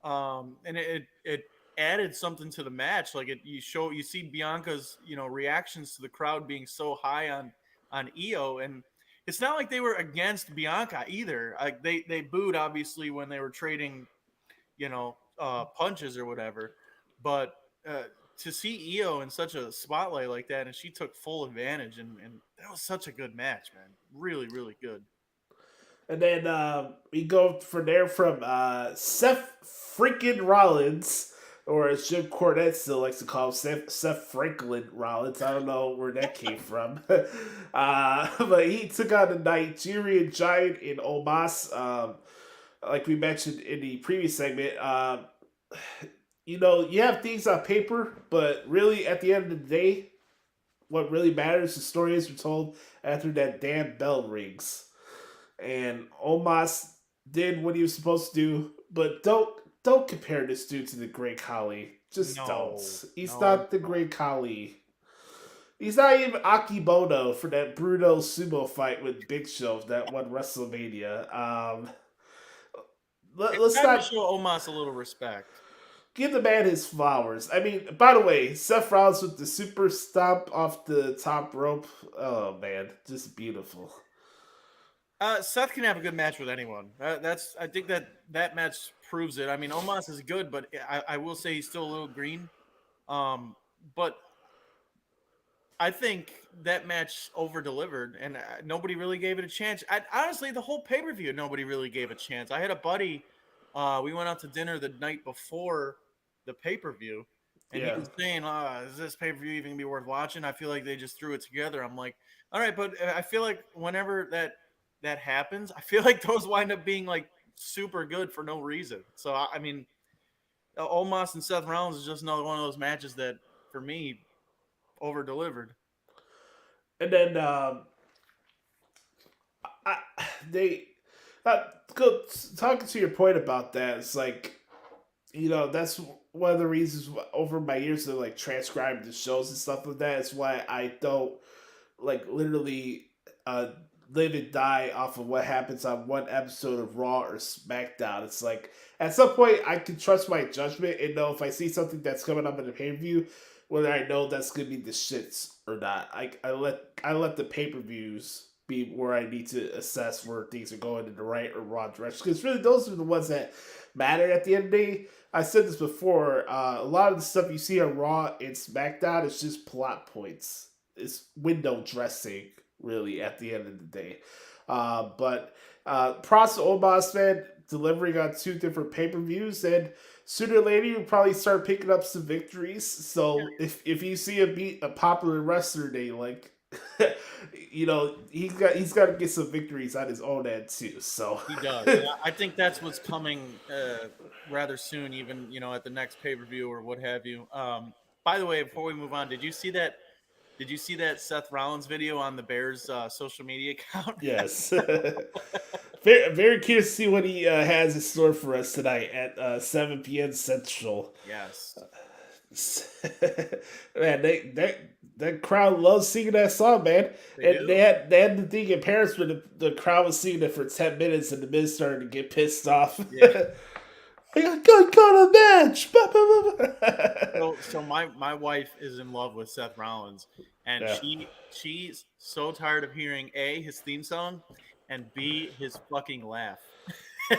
and it added something to the match. Like you see Bianca's reactions to the crowd being so high on Io, and it's not like they were against Bianca either. Like they booed obviously when they were trading punches or whatever, but to see Io in such a spotlight like that, and she took full advantage, and that was such a good match, man. Really, really good. And then we go from there from Seth freaking Rollins, or as Jim Cornette still likes to call him, Seth Franklin Rollins. I don't know where that came from. But he took on the Nigerian Giant in Omos. Like we mentioned in the previous segment, you have things on paper, but really at the end of the day, what really matters, the stories are told after that damn bell rings. And Omos did what he was supposed to do, but don't compare this dude to the Great Khali. Just don't. He's not the Great Khali. He's not even Akibono for that Bruno sumo fight with Big Show that won WrestleMania. Let's not show Omos a little respect. Give the man his flowers. I mean, by the way, Seth Rollins with the super stomp off the top rope. Oh man, just beautiful. Seth can have a good match with anyone. I think that match proves it. I mean, Omos is good, but I will say he's still a little green. But I think that match over-delivered, and nobody really gave it a chance. Honestly, the whole pay-per-view, nobody really gave a chance. I had a buddy. We went out to dinner the night before the pay-per-view, And he was saying, is this pay-per-view even gonna be worth watching? I feel like they just threw it together. I'm like, all right, but I feel like whenever that happens, I feel like those wind up being like super good for no reason. So I mean, Omos and Seth Rollins is just another one of those matches that, for me, over delivered. And then go talking to your point about that. It's like, that's one of the reasons over my years of like transcribing the shows and stuff like that. It's why I don't like literally live and die off of what happens on one episode of Raw or SmackDown. It's like at some point I can trust my judgment and know if I see something that's coming up in the pay-per-view, whether I know that's gonna be the shits or not. I let the pay-per-views be where I need to assess where things are going in the right or wrong direction. Because really those are the ones that matter at the end of the day. I said this before, a lot of the stuff you see on Raw and SmackDown is just plot points. It's window dressing, really, at the end of the day. But props to Omos, man, delivering on 2 different pay-per-views, and sooner or later you'll probably start picking up some victories. So if you see him beat a popular wrestler, they like, he's got to get some victories on his own end too. So he does. I think that's what's coming rather soon, even at the next pay-per-view or what have you. By the way, before we move on, did you see that Seth Rollins video on the Bears social media account? Yes. Very, very curious to see what he has in store for us tonight at 7 p.m. Central. Yes. Man, that crowd loves singing that song, man. They had the thing in Paris where the crowd was singing it for 10 minutes and the Miz started to get pissed off. Yeah. I got a match. So my wife is in love with Seth Rollins, and she's so tired of hearing A, his theme song, and B, his fucking laugh.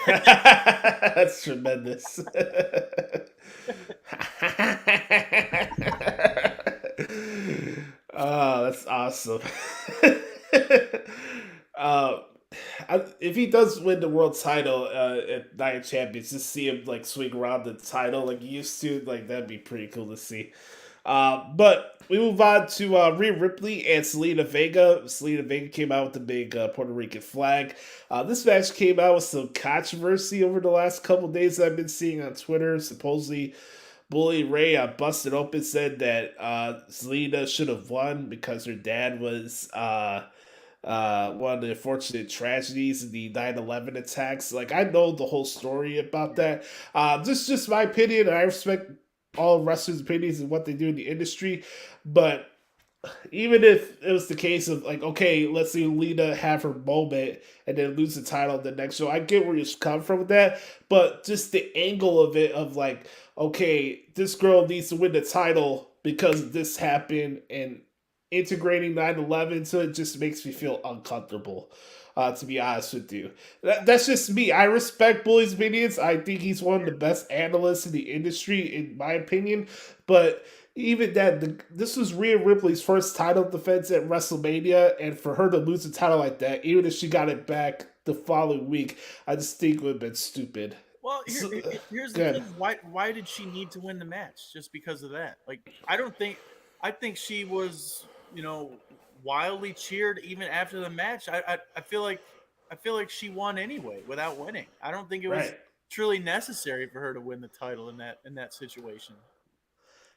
That's tremendous. Oh, that's awesome. If he does win the world title at Night of Champions, just see him like swing around the title like he used to, like that'd be pretty cool to see. But we move on to Rhea Ripley and Selena Vega. Selena Vega came out with the big Puerto Rican flag. This match came out with some controversy over the last couple days that I've been seeing on Twitter. Supposedly, Bully Ray Busted Open said that Selena should have won because her dad was one of the unfortunate tragedies in the 9/11 attacks. Like, I know the whole story about that. This is just my opinion. I respect all wrestlers' opinions and what they do in the industry, but even if it was the case of like, okay, let's see Lita have her moment and then lose the title the next show, I get where you're coming from with that, but just the angle of it of like, okay, this girl needs to win the title because this happened, and integrating 9/11 so it just makes me feel uncomfortable, to be honest with you. That's just me. I respect Bully's opinions. I think he's one of the best analysts in the industry, in my opinion. But even that, this was Rhea Ripley's first title defense at WrestleMania, and for her to lose a title like that, even if she got it back the following week, I just think it would have been stupid. Well, here's the thing. Why did she need to win the match just because of that? Like, I think she was, wildly cheered even after the match. I feel like she won anyway without winning. I don't think it was truly necessary for her to win the title in that situation.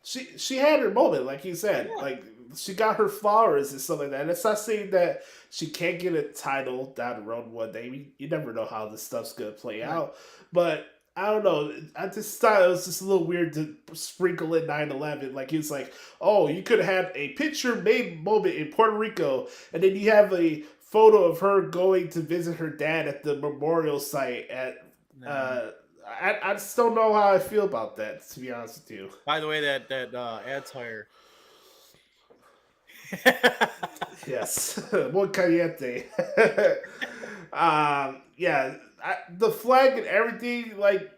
She had her moment, like you said. Yeah. Like, she got her flowers and stuff like that. And it's not saying that she can't get a title down the road one day. You never know how this stuff's going to play out. But I don't know. I just thought it was just a little weird to sprinkle in 9/11. Like, it's like, oh, you could have had a picture-made moment in Puerto Rico, and then you have a photo of her going to visit her dad at the memorial site at... I just don't know how I feel about that, to be honest with you. By the way, that ad tire. Yes. Muy caliente. Yeah. The flag and everything, like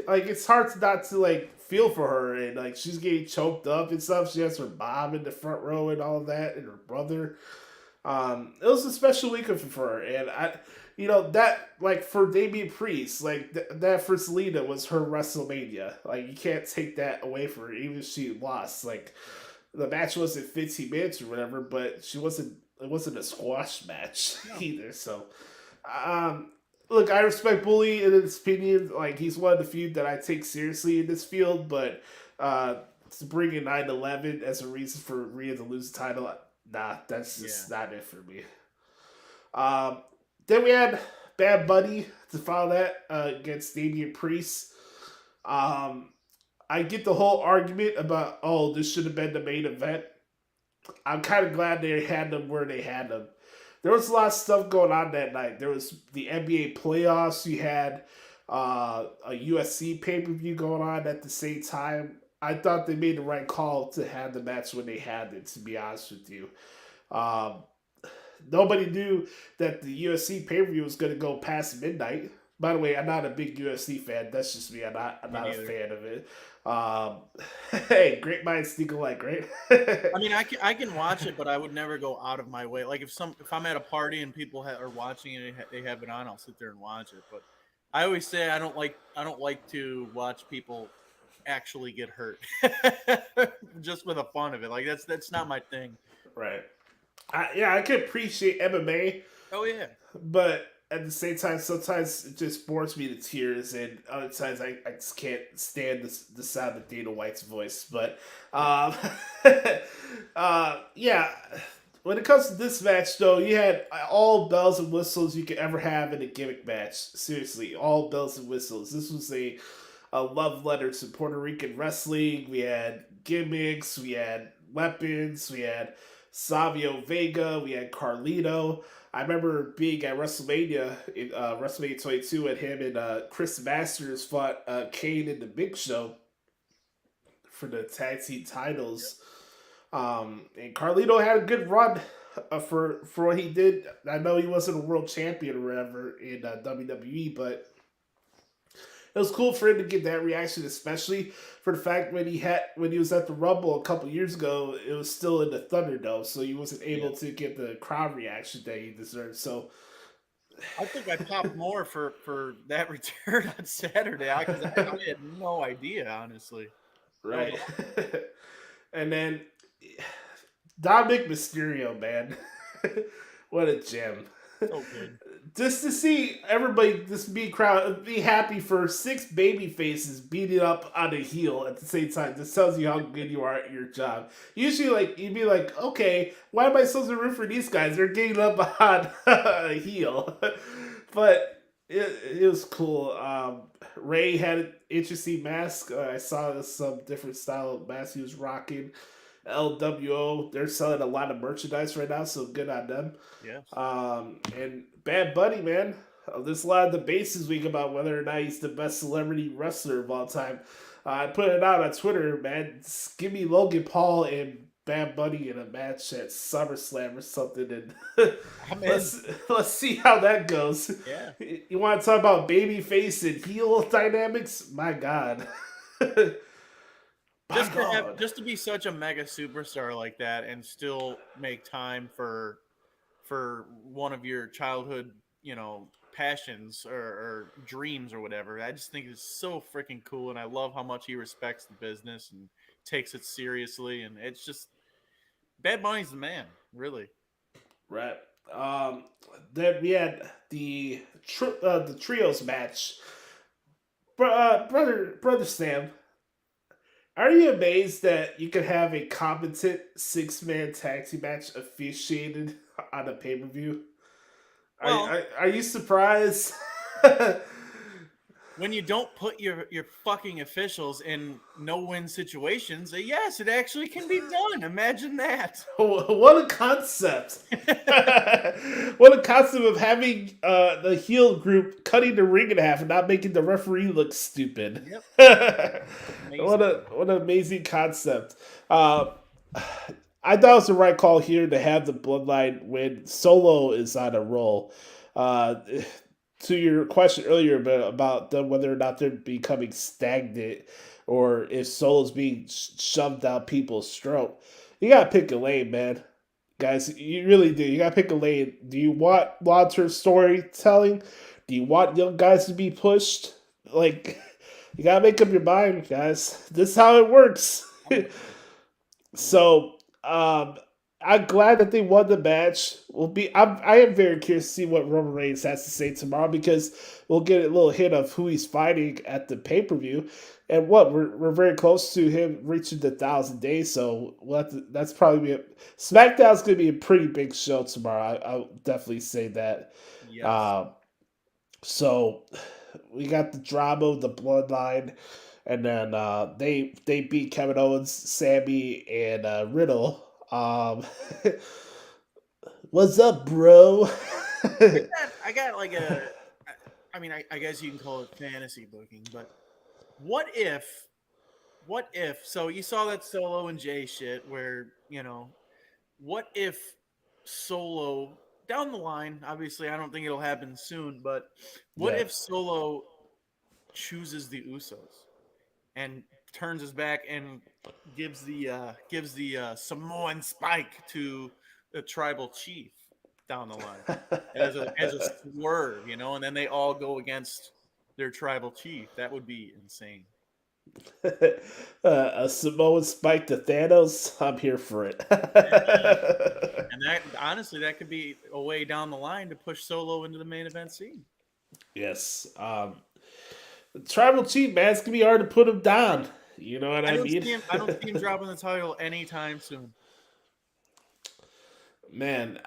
it's hard not to like feel for her, and like she's getting choked up and stuff. She has her mom in the front row and all of that, and her brother. It was a special week for her, and that like for Damian Priest, like that for Selena was her WrestleMania. Like you can't take that away from her, even if she lost. Like the match wasn't 15 minutes or whatever, but she wasn't. It wasn't a squash match either. So, look, I respect Bully in his opinion. Like he's one of the few that I take seriously in this field, but to bring in 9/11 as a reason for Rhea to lose the title, nah, that's just not it for me. Then we had Bad Bunny to follow that against Damian Priest. I get the whole argument about, oh, this should have been the main event. I'm kind of glad they had them where they had them. There was a lot of stuff going on that night. There was the NBA playoffs. You had a USC pay-per-view going on at the same time. I thought they made the right call to have the match when they had it, to be honest with you. Nobody knew that the USC pay-per-view was going to go past midnight. By the way, I'm not a big USC fan. That's just me. I'm not a fan of it. Hey, great minds think alike, right? I mean, I can watch it, but I would never go out of my way. Like if I'm at a party and people are watching it, and they have it on, I'll sit there and watch it. But I always say I don't like to watch people actually get hurt just for the fun of it. Like that's not my thing. Right. I can appreciate MMA. Oh yeah. But at the same time, sometimes it just bores me to tears, and other times I just can't stand the sound of Dana White's voice. But yeah, when it comes to this match, though, you had all bells and whistles you could ever have in a gimmick match. Seriously, all bells and whistles. This was a love letter to Puerto Rican wrestling. We had gimmicks, we had weapons, we had Savio Vega, we had Carlito. I remember being at WrestleMania in WrestleMania 22, and him and Chris Masters fought Kane and the Big Show for the tag team titles. And Carlito had a good run for what he did. I know he wasn't a world champion or whatever in WWE, but it was cool for him to get that reaction, especially for the fact when he was at the Rumble a couple years ago, it was still in the Thunderdome, so he wasn't able to get the crowd reaction that he deserved. So I think I popped more for that return on Saturday because I had no idea, honestly. Right. And then Dominic Mysterio, man. What a gem. So good. Just to see everybody, this crowd, be happy for 6 baby faces beating up on a heel at the same time. This tells you how good you are at your job. Usually, like, you'd be like, okay, why am I supposed to root for these guys? They're getting up on a heel. But it was cool. Ray had an interesting mask. I saw some different style of mask he was rocking. LWO, they're selling a lot of merchandise right now, so good on them. Yes. And Bad Bunny, man. There's a lot of debates this week about whether or not he's the best celebrity wrestler of all time. I put it out on Twitter, man. Just give me Logan Paul and Bad Bunny in a match at SummerSlam or something, and let's see how that goes. Yeah. You want to talk about babyface and heel dynamics? My God. Just to be such a mega superstar like that and still make time for one of your childhood, passions or dreams or whatever. I just think it's so freaking cool, and I love how much he respects the business and takes it seriously, and it's just Bad Bunny's the man, really. Right. Then we had the trios match. Brother Sam, are you amazed that you could have a competent 6-man tag team match officiated on a pay-per-view? Well, are you surprised? When you don't put your fucking officials in no-win situations, yes, it actually can be done. Imagine that. What a concept. What a concept of having the heel group cutting the ring in half and not making the referee look stupid. Yep. What an amazing concept. I thought it was the right call here to have the Bloodline win. Solo is on a roll. To your question earlier about whether or not they're becoming stagnant or if Solo's being shoved down people's throat, you gotta pick a lane, man. Guys, you really do. You gotta pick a lane. Do you want long-term storytelling? Do you want young guys to be pushed? Like, you gotta make up your mind, guys. This is how it works. So, I'm glad that they won the match. I am very curious to see what Roman Reigns has to say tomorrow because we'll get a little hint of who he's fighting at the pay per view, and we're very close to him reaching the 1,000 days. So that's probably SmackDown's gonna be a pretty big show tomorrow. I'll definitely say that. Yes. So we got the drama of the bloodline. And then they beat Kevin Owens, Sammy, and Riddle. What's up, bro? I got like I mean, I guess you can call it fantasy booking, but what if, so you saw that Solo and Jay shit where, what if Solo, down the line, obviously I don't think it'll happen soon, but what if Solo chooses the Usos and turns his back and gives the Samoan spike to the tribal chief down the line as a swerve, and then they all go against their tribal chief? That would be insane. A Samoan spike to Thanos? I'm here for it. And that, honestly, that could be a way down the line to push Solo into the main event scene. Yes. The tribal chief, man, it's gonna be hard to put him down. You know what I mean? I don't see him dropping the title anytime soon. Man,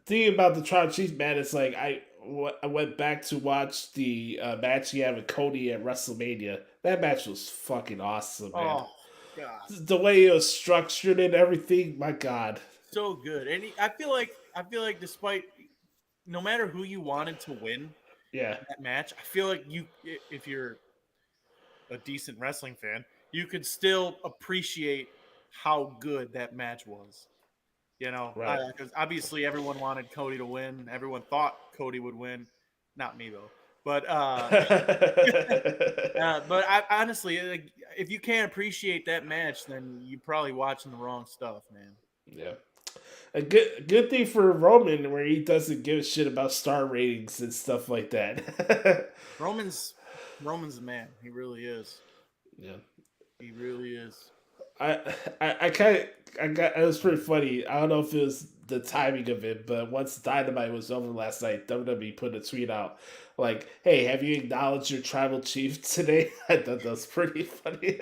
thinking about the tribal chief, man, it's like I went back to watch the match he had with Cody at WrestleMania. That match was fucking awesome, man. Oh God, the way it was structured and everything, my God, so good. And I feel like despite, no matter who you wanted to win, that match, I feel like if you're a decent wrestling fan, you could still appreciate how good that match was. Right. Because obviously everyone wanted Cody to win. Everyone thought Cody would win. Not me though. But but I honestly, like, if you can't appreciate that match, then you're probably watching the wrong stuff, man. Yeah. A good thing for Roman where he doesn't give a shit about star ratings and stuff like that. Roman's the man. He really is. Yeah. He really is. It was pretty funny. I don't know if it was the timing of it, but once Dynamite was over last night, WWE put a tweet out like, "Hey, have you acknowledged your tribal chief today?" I thought that was pretty funny.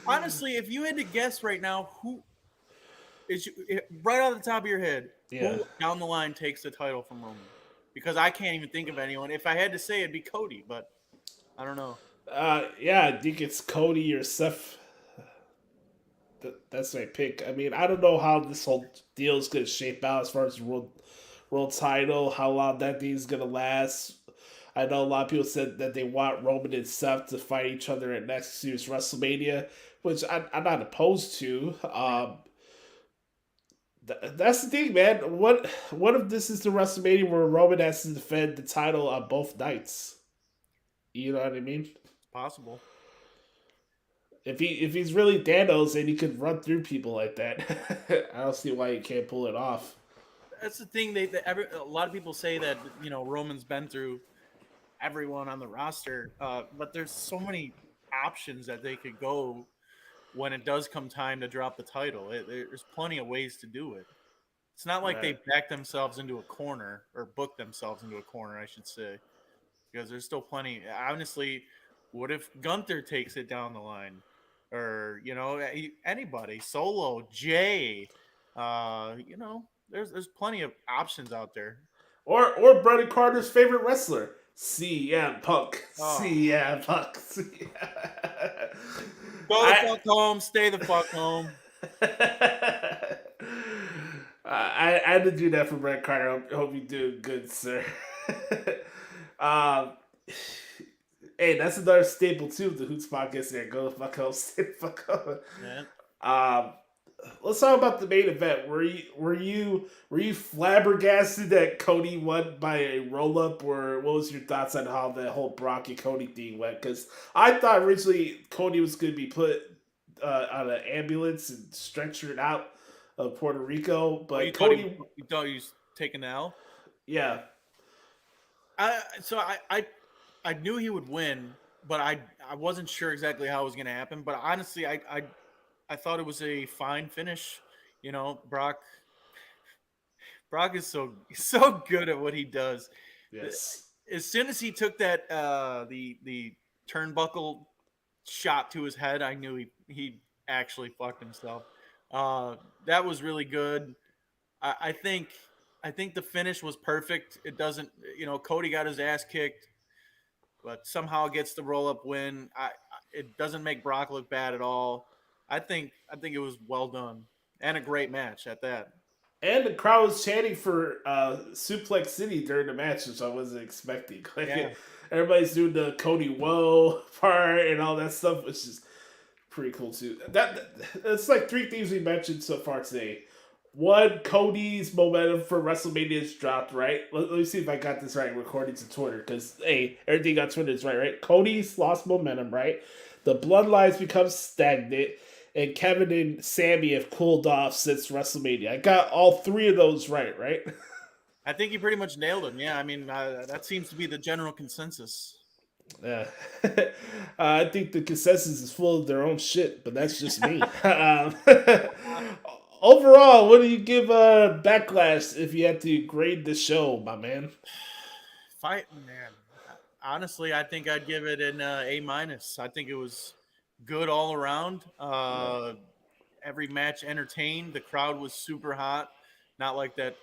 Honestly, if you had to guess right now, who is right off the top of your head, who down the line takes the title from Roman? Because I can't even think of anyone. If I had to say, it'd be Cody, but I don't know. Yeah, I think it's Cody or Seth. That's my pick. I mean, I don't know how this whole deal is going to shape out as far as world title, how long that thing's going to last. I know a lot of people said that they want Roman and Seth to fight each other at next year's WrestleMania, which I'm not opposed to. That's the thing, man. What if this is the WrestleMania where Roman has to defend the title on both nights? You know what I mean? It's possible. If he's really Thanos and he could run through people like that, I don't see why he can't pull it off. That's the thing. A lot of people say that Roman's been through everyone on the roster, but there's so many options that they could go when it does come time to drop the title. There's plenty of ways to do it. It's not like they back themselves into a corner or book themselves into a corner, I should say, because there's still plenty. Honestly, what if Gunther takes it down the line? Or anybody, Solo, Jay, there's plenty of options out there. Or Brendan Carter's favorite wrestler, CM Punk. Oh. CM Punk. Go the fuck home. Stay the fuck home. I had to do that for Brendan Carter. I hope you're doing good, sir. Hey, that's another staple too of the Hoots podcast. There, go the fuck home, stay the fuck home. Yeah. Let's talk about the main event. Were you flabbergasted that Cody won by a roll up, or what was your thoughts on how the whole Brock and Cody thing went? Because I thought originally Cody was going to be put on an ambulance and stretchered out of Puerto Rico. But you Cody, thought he was taking the L? yeah, I knew he would win, but I wasn't sure exactly how it was going to happen. But honestly, I thought it was a fine finish. You know, Brock is so good at what he does. yes. As soon as he took that the turnbuckle shot to his head, I knew he actually fucked himself. That was really good. I think the finish was perfect. It doesn't, Cody got his ass kicked, but somehow gets the roll up win. It doesn't make Brock look bad at all. I think it was well done and a great match at that. And the crowd was chanting for Suplex City during the match, which I wasn't expecting. Like, Yeah. everybody's doing the Cody Whoa part and all that stuff, which is pretty cool too. That's like three things we mentioned so far today. One, Cody's momentum for WrestleMania is dropped, right? Let me see if I got this right. Recording to Twitter, because hey, everything on Twitter is right? Cody's lost momentum, right? The bloodlines become stagnant, and Kevin and Sammy have cooled off since WrestleMania. I got all three of those right? I think you pretty much nailed him. Yeah, I mean that seems to be the general consensus. Yeah. I think the consensus is full of their own shit, but that's just me. Overall, what do you give Backlash if you had to grade the show, my man? Man. Honestly, I think I'd give it an A-. I think it was good all around. Every match entertained. The crowd was super hot, not like that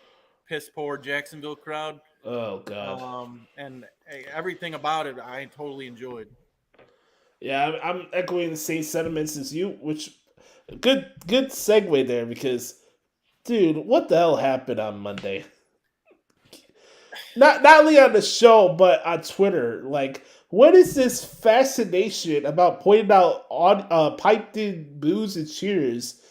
piss poor Jacksonville crowd. Oh God. And everything about it, I totally enjoyed. Yeah, I'm echoing the same sentiments as you, which good segue there because, dude, what the hell happened on Monday? Not only on the show, but on Twitter. Like, what is this fascination about pointing out on piped in boos and cheers?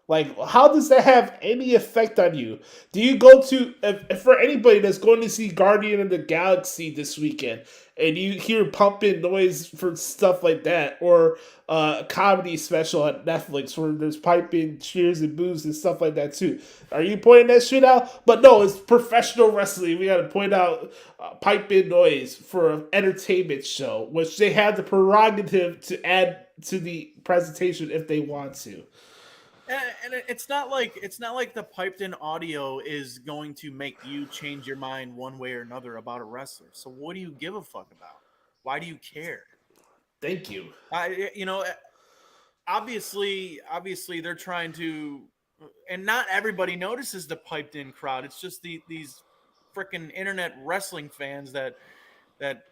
Like, how does that have any effect on you? Do you go to, if for anybody that's going to see Guardian of the Galaxy this weekend, and you hear pumping noise for stuff like that, or a comedy special at Netflix where there's piping, cheers, and boos and stuff like that too, are you pointing that shit out? But no, it's professional wrestling. We got to point out piping noise for an entertainment show, which they have the prerogative to add to the presentation if they want to. And it's not like the piped in audio is going to make you change your mind one way or another about a wrestler. So what do you give a fuck about? Why do you care? Thank you. Obviously they're trying to, and not everybody notices the piped in crowd. It's just these freaking internet wrestling fans that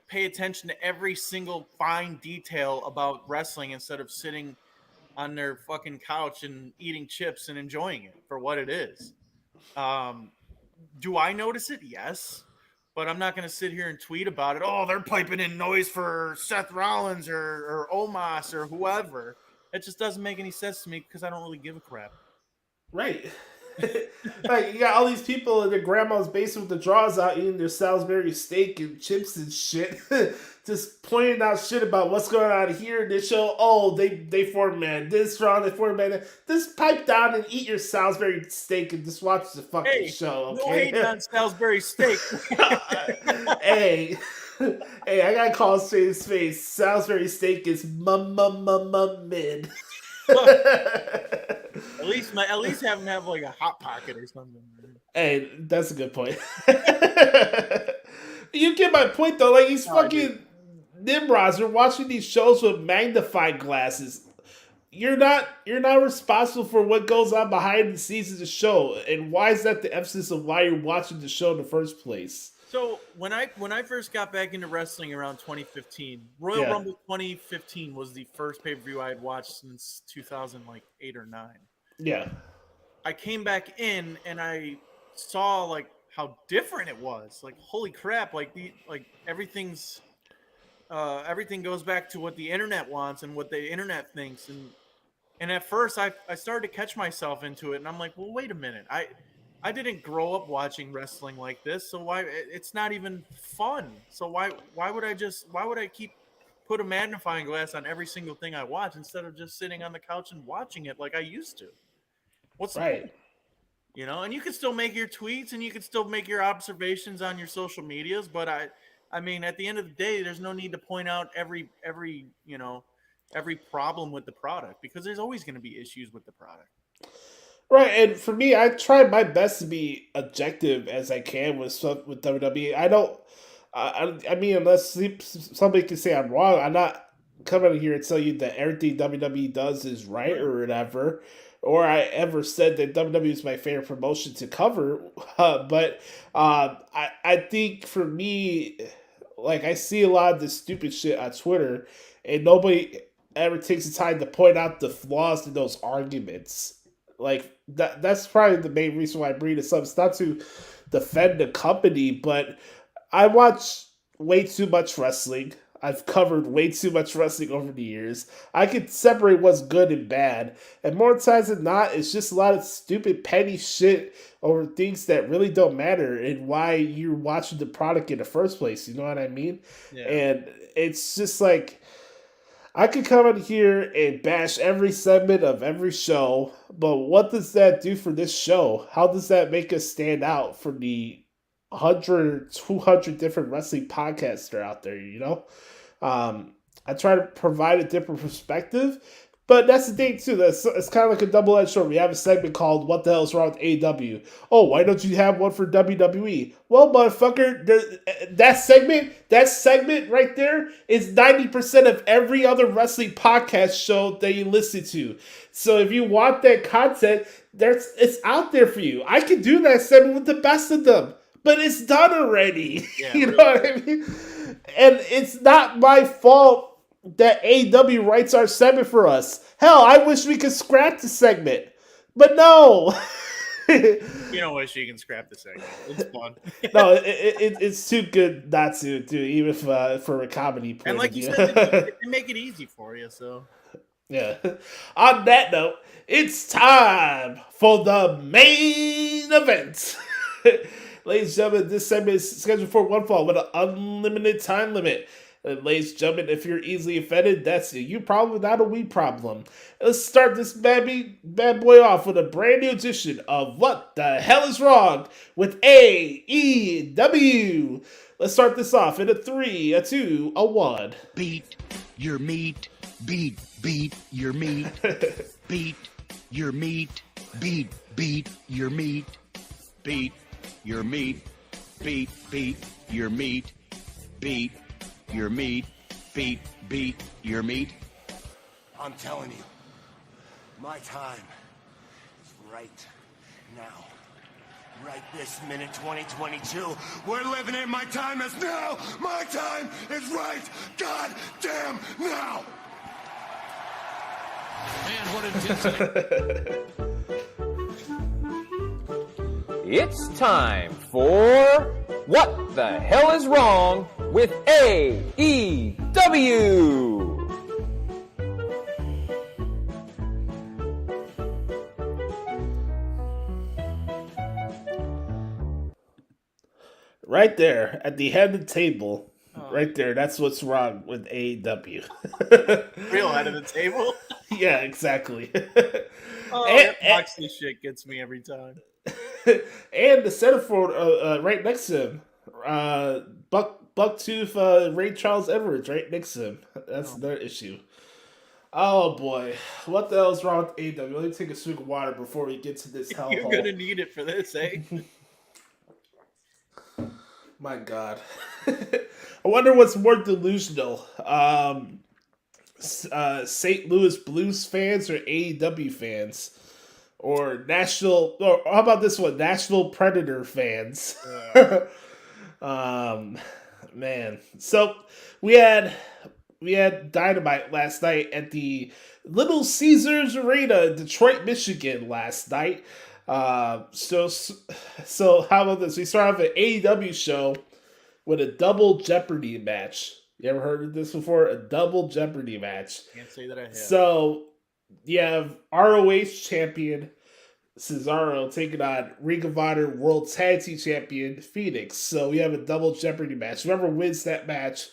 pay attention to every single fine detail about wrestling instead of sitting on their fucking couch and eating chips and enjoying it for what it is. Do I notice it? Yes. But I'm not going to sit here and tweet about it. Oh, they're piping in noise for Seth Rollins or Omos or whoever. It just doesn't make any sense to me because I don't really give a crap. Right. Like, you got all these people in their grandma's basement with the drawers out eating their Salisbury steak and chips and shit. Just pointing out shit about what's going on here. They show, oh, they format this wrong, they format that. Just pipe down and eat your Salisbury steak and just watch the fucking show, okay? No hating on Salisbury steak. Hey, I gotta call it straight his face. Salisbury steak is mid. At least have him have like a hot pocket or something. Hey, that's a good point. You get my point though. Like, these fucking Nimrods are watching these shows with magnifying glasses. You're not responsible for what goes on behind the scenes of the show. And why is that the emphasis of why you're watching the show in the first place? So when I first got back into wrestling around 2015, Royal Rumble 2015 was the first pay-per-view I had watched since 2008 or 9. Yeah. I came back in and I saw like how different it was. Like, holy crap! Like everything goes back to what the internet wants and what the internet thinks. And at first I started to catch myself into it, and I'm like, well, wait a minute. I didn't grow up watching wrestling like this, so why? It's not even fun. So why would I keep put a magnifying glass on every single thing I watch instead of just sitting on the couch and watching it like I used to? What's the point? You know, and you can still make your tweets and you can still make your observations on your social medias, but I mean, at the end of the day, there's no need to point out every every problem with the product, because there's always going to be issues with the product. Right, and for me, I try my best to be objective as I can with WWE. I don't, I mean, unless somebody can say I'm wrong, I'm not coming here and tell you that everything WWE does is right or whatever, or I ever said that WWE is my favorite promotion to cover. But I think for me, like I see a lot of this stupid shit on Twitter, and nobody ever takes the time to point out the flaws in those arguments. Like that's probably the main reason why I bring this up. It's not to defend the company, but I watch way too much wrestling. I've covered way too much wrestling over the years. I can separate what's good and bad. And more times than not, it's just a lot of stupid petty shit over things that really don't matter and why you're watching the product in the first place. You know what I mean? Yeah. And it's just like, I could come in here and bash every segment of every show, but what does that do for this show? How does that make us stand out from the 100, 200 different wrestling podcasts that are out there, you know? I try to provide a different perspective, but that's the thing too. It's kind of like a double-edged sword. We have a segment called "What the Hell's Wrong with AEW?" Oh, why don't you have one for WWE? Well, motherfucker, that segment right there is 90% of every other wrestling podcast show that you listen to. So if you want that content, it's out there for you. I can do that segment with the best of them, but it's done already. Yeah, you know what I mean? And it's not my fault that AEW writes our segment for us. Hell, I wish we could scrap the segment, but no. You don't wish you can scrap the segment. It's fun. No, it's too good not to do, even for a comedy point And like of you view. said, they make it easy for you. So Yeah. On that note, it's time for the main event. Ladies and gentlemen, this segment is scheduled for one fall with an unlimited time limit. And ladies and gentlemen, if you're easily offended, that's you problem, not a we problem. Let's start this bad boy off with a brand new edition of What the Hell is Wrong with AEW. Let's start this off in a 3, a 2, a 1. Beat your meat, beat your meat, beat your meat, beat your meat, beat your meat, beat your meat, beat your meat, beat your meat. I'm telling you, my time is right now. Right this minute, 2022. We're living it. My time is now. My time is right. God damn now. Man, what intensity. It's time for What the Hell is Wrong with AEW? Right there, at the head of the table, right there, that's what's wrong with AEW. real head of the table. Yeah, exactly. That Moxley shit gets me every time. And the center forward right next to him, Bucktooth Ray Charles Edwards right next to him. That's their issue. Oh boy, what the hell's wrong with AEW? Let me take a swig of water before we get to this hellhole. You're gonna need it for this, eh? My God, I wonder what's more delusional: St. Louis Blues fans or AEW fans? Or how about this one? Nashville Predator fans. Man. So we had Dynamite last night at the Little Caesars Arena in Detroit, Michigan last night. So how about this? We start off an AEW show with a double Jeopardy match. You ever heard of this before? A double Jeopardy match. Can't say that I have. So you have ROH champion Cesaro taking on Ring of Honor World Tag Team Champion Phoenix. So we have a double Jeopardy match. Whoever wins that match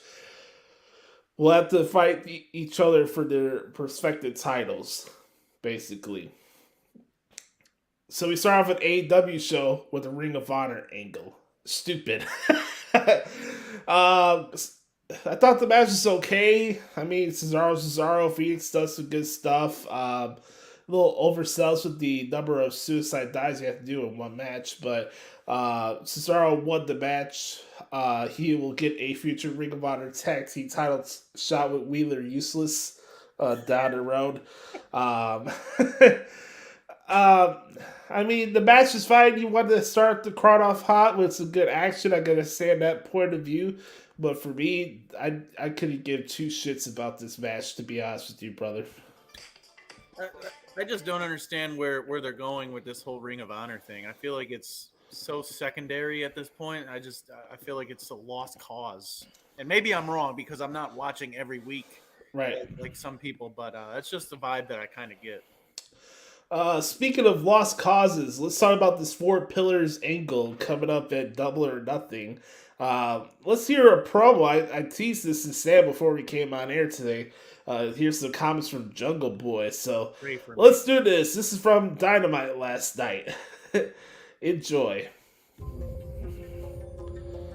will have to fight each other for their respective titles, basically. So we start off with AEW show with a Ring of Honor angle. Stupid. I thought the match was okay. I mean, Cesaro, Phoenix does some good stuff. A little oversells with the number of suicide dives you have to do in one match, but Cesaro won the match. He will get a future Ring of Honor tag team title shot with Wheeler Useless down the road. I mean, the match is fine. You wanted to start the crowd off hot with some good action. I gotta understand that point of view. But for me, I couldn't give two shits about this match, to be honest with you, brother. I just don't understand where they're going with this whole Ring of Honor thing. I feel like it's so secondary at this point. I feel like it's a lost cause. And maybe I'm wrong because I'm not watching every week, right? Like some people. But that's just the vibe that I kind of get. Speaking of lost causes, let's talk about this 4 Pillars angle coming up at Double or Nothing. Let's hear a promo. I teased this to Sam before we came on air today. Here's some comments from Jungle Boy. So let's do this. This is from Dynamite last night. Enjoy.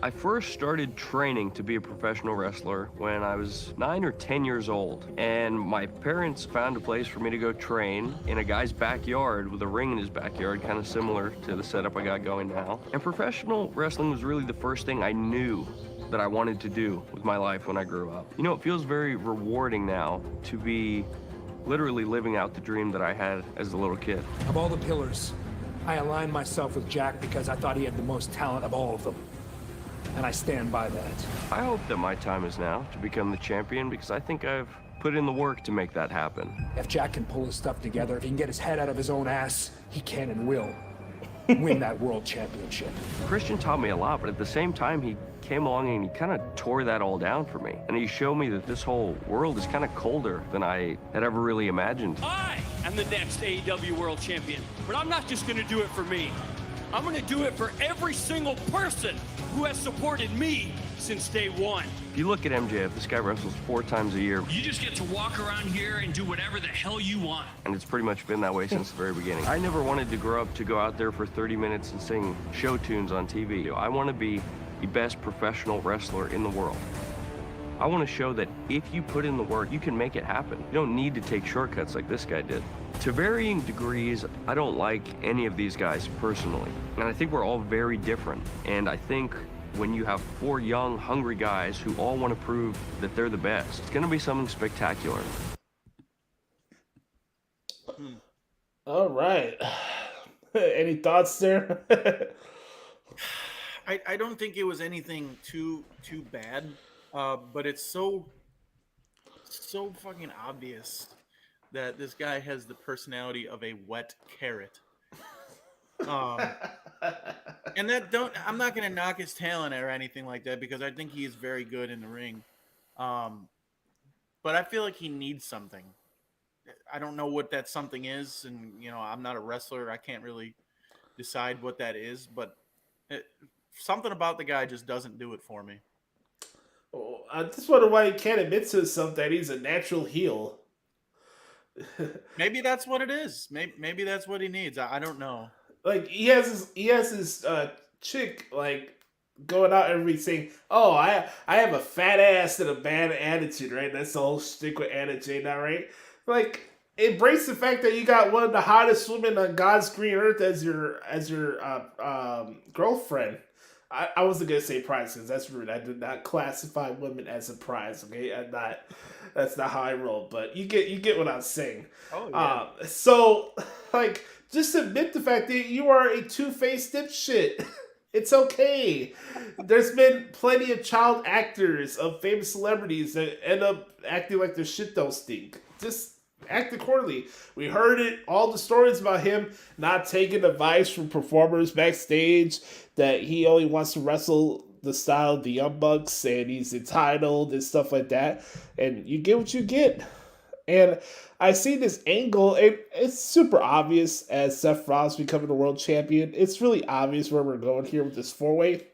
I first started training to be a professional wrestler when I was 9 or 10 years old, and my parents found a place for me to go train in a guy's backyard with a ring in his backyard, kind of similar to the setup I got going now. And professional wrestling was really the first thing I knew that I wanted to do with my life when I grew up. You know, it feels very rewarding now to be literally living out the dream that I had as a little kid. Of all the pillars, I aligned myself with Jack because I thought he had the most talent of all of them. And I stand by that. I hope that my time is now to become the champion because I think I've put in the work to make that happen. If Jack can pull his stuff together, if he can get his head out of his own ass, he can and will win that world championship. Christian taught me a lot, but at the same time, he came along and he kind of tore that all down for me. And he showed me that this whole world is kind of colder than I had ever really imagined. I am the next AEW World Champion, but I'm not just gonna do it for me. I'm gonna do it for every single person who has supported me since day one. If you look at MJF, this guy wrestles 4 times a year. You just get to walk around here and do whatever the hell you want. And it's pretty much been that way since the very beginning. I never wanted to grow up to go out there for 30 minutes and sing show tunes on TV. I want to be the best professional wrestler in the world. I want to show that if you put in the work, you can make it happen. You don't need to take shortcuts like this guy did. To varying degrees, I don't like any of these guys personally. And I think we're all very different. And I think when you have 4 young, hungry guys who all want to prove that they're the best, it's going to be something spectacular. All right. Any thoughts there? I don't think it was anything too bad, but it's so fucking obvious that this guy has the personality of a wet carrot. And I'm not gonna knock his talent or anything like that because I think he is very good in the ring. But I feel like he needs something. I don't know what that something is, and I'm not a wrestler. I can't really decide what that is, but something about the guy just doesn't do it for me. Oh, I just wonder why he can't admit to himself that he's a natural heel. Maybe that's what it is. Maybe that's what he needs. I don't know. Like he has his chick like going out every week saying, "Oh, I have a fat ass and a bad attitude," right? That's the whole shtick with Anna Jay now, right? Like embrace the fact that you got one of the hottest women on God's green earth as your girlfriend. I wasn't gonna say prize because that's rude. I did not classify women as a prize. Okay, that's not how I roll. But you get what I'm saying. Oh yeah. So like, just admit the fact that you are a two-faced dipshit. It's okay. There's been plenty of child actors of famous celebrities that end up acting like their shit don't stink. Just act accordingly. We heard it, all the stories about him not taking advice from performers backstage, that he only wants to wrestle the style of the Young Bucks and he's entitled and stuff like that. And you get what you get. And I see this angle, it's super obvious as Seth Rollins becoming the world champion. It's really obvious where we're going here with this 4-way.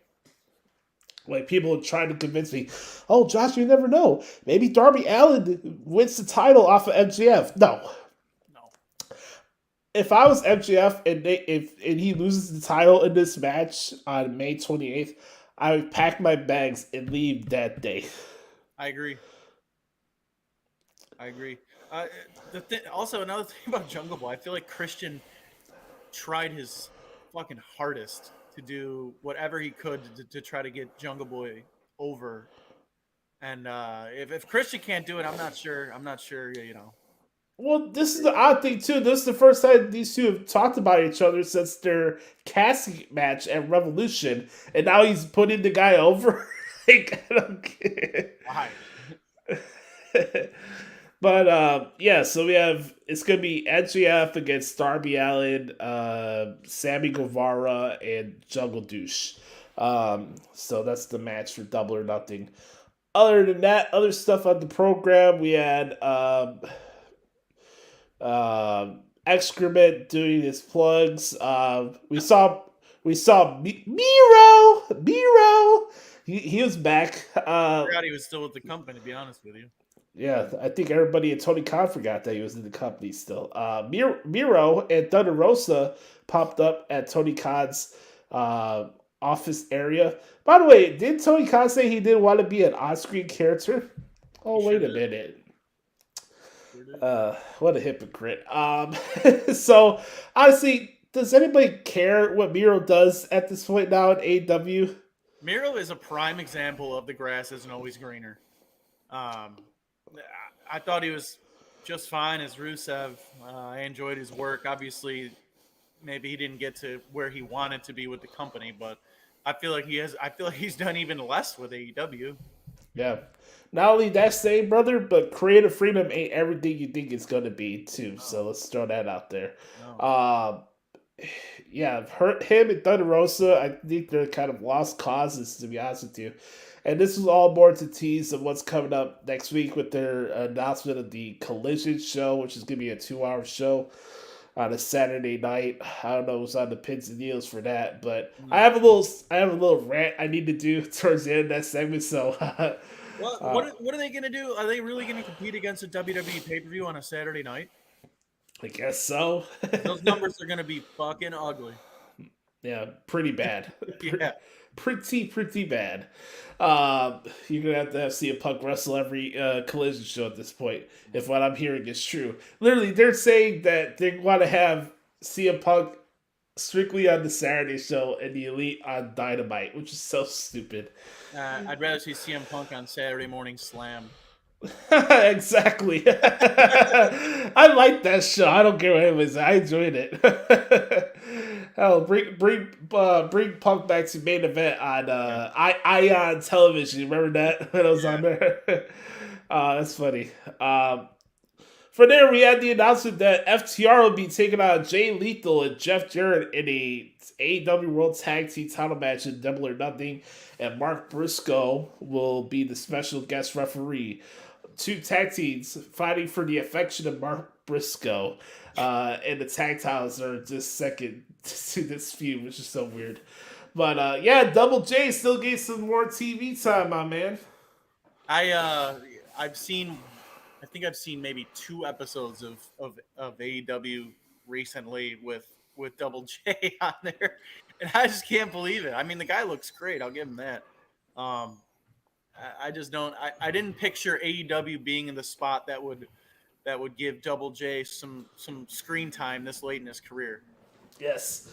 Like, people are trying to convince me, oh, Josh, you never know. Maybe Darby Allin wins the title off of MJF. No. if I was MJF and he loses the title in this match on May 28th, I would pack my bags and leave that day. I agree. Also, another thing about Jungle Boy, I feel like Christian tried his fucking hardest to do whatever he could to try to get Jungle Boy over. And if Christian can't do it, I'm not sure. Well, this is the odd thing too. This is the first time these two have talked about each other since their casting match at Revolution, and now he's putting the guy over. Like, I don't get it. Why? But so it's gonna be MJF against Darby Allin, Sammy Guevara, and Jungle Douche. So that's the match for Double or Nothing. Other than that, other stuff on the program, we had Excrement doing his plugs. We saw Miro. He was back. I forgot he was still with the company, to be honest with you. Yeah, I think everybody at Tony Khan forgot that he was in the company still. Miro and Thunder Rosa popped up at Tony Khan's office area. By the way, didn't Tony Khan say he didn't want to be an on-screen character? Oh, wait a minute. What a hypocrite. So, honestly, does anybody care what Miro does at this point now in AEW? Miro is a prime example of the grass isn't always greener. I thought he was just fine as Rusev. I enjoyed his work. Obviously, maybe he didn't get to where he wanted to be with the company, but I feel like he's done even less with AEW. Yeah. Not only that same, brother, but creative freedom ain't everything you think it's going to be, too. No. So let's throw that out there. No. Him and Thunder Rosa, I think they're kind of lost causes, to be honest with you. And this was all more to tease of what's coming up next week with their announcement of the Collision show, which is going to be a 2-hour show on a Saturday night. I don't know what's on the pins and needles for that, but I have a little rant I need to do towards the end of that segment. So, what are they going to do? Are they really going to compete against a WWE pay-per-view on a Saturday night? I guess so. Those numbers are going to be fucking ugly. Yeah, pretty bad. Yeah. Pretty bad. You're going to have CM Punk wrestle every Collision show at this point, if what I'm hearing is true. Literally, they're saying that they want to have CM Punk strictly on the Saturday show and the Elite on Dynamite, which is so stupid. I'd rather see CM Punk on Saturday Morning Slam. Exactly. I like that show. I don't care what anyone says. I enjoyed it. Hell, bring Punk back to main event on Ion Television. Remember that when I was on there? That's funny. From there, we had the announcement that FTR will be taking on Jay Lethal and Jeff Jarrett in a AEW World Tag Team title match in Double or Nothing, and Mark Briscoe will be the special guest referee. 2 tag teams fighting for the affection of Mark Briscoe, and the tag titles are just second to this feud, which is so weird. But Double J still gets some more TV time, my man. I've seen maybe 2 episodes of AEW recently with Double J on there, and I just can't believe it. I mean, the guy looks great. I'll give him that. I just don't. I didn't picture AEW being in the spot that would give Double J some screen time this late in his career. Yes.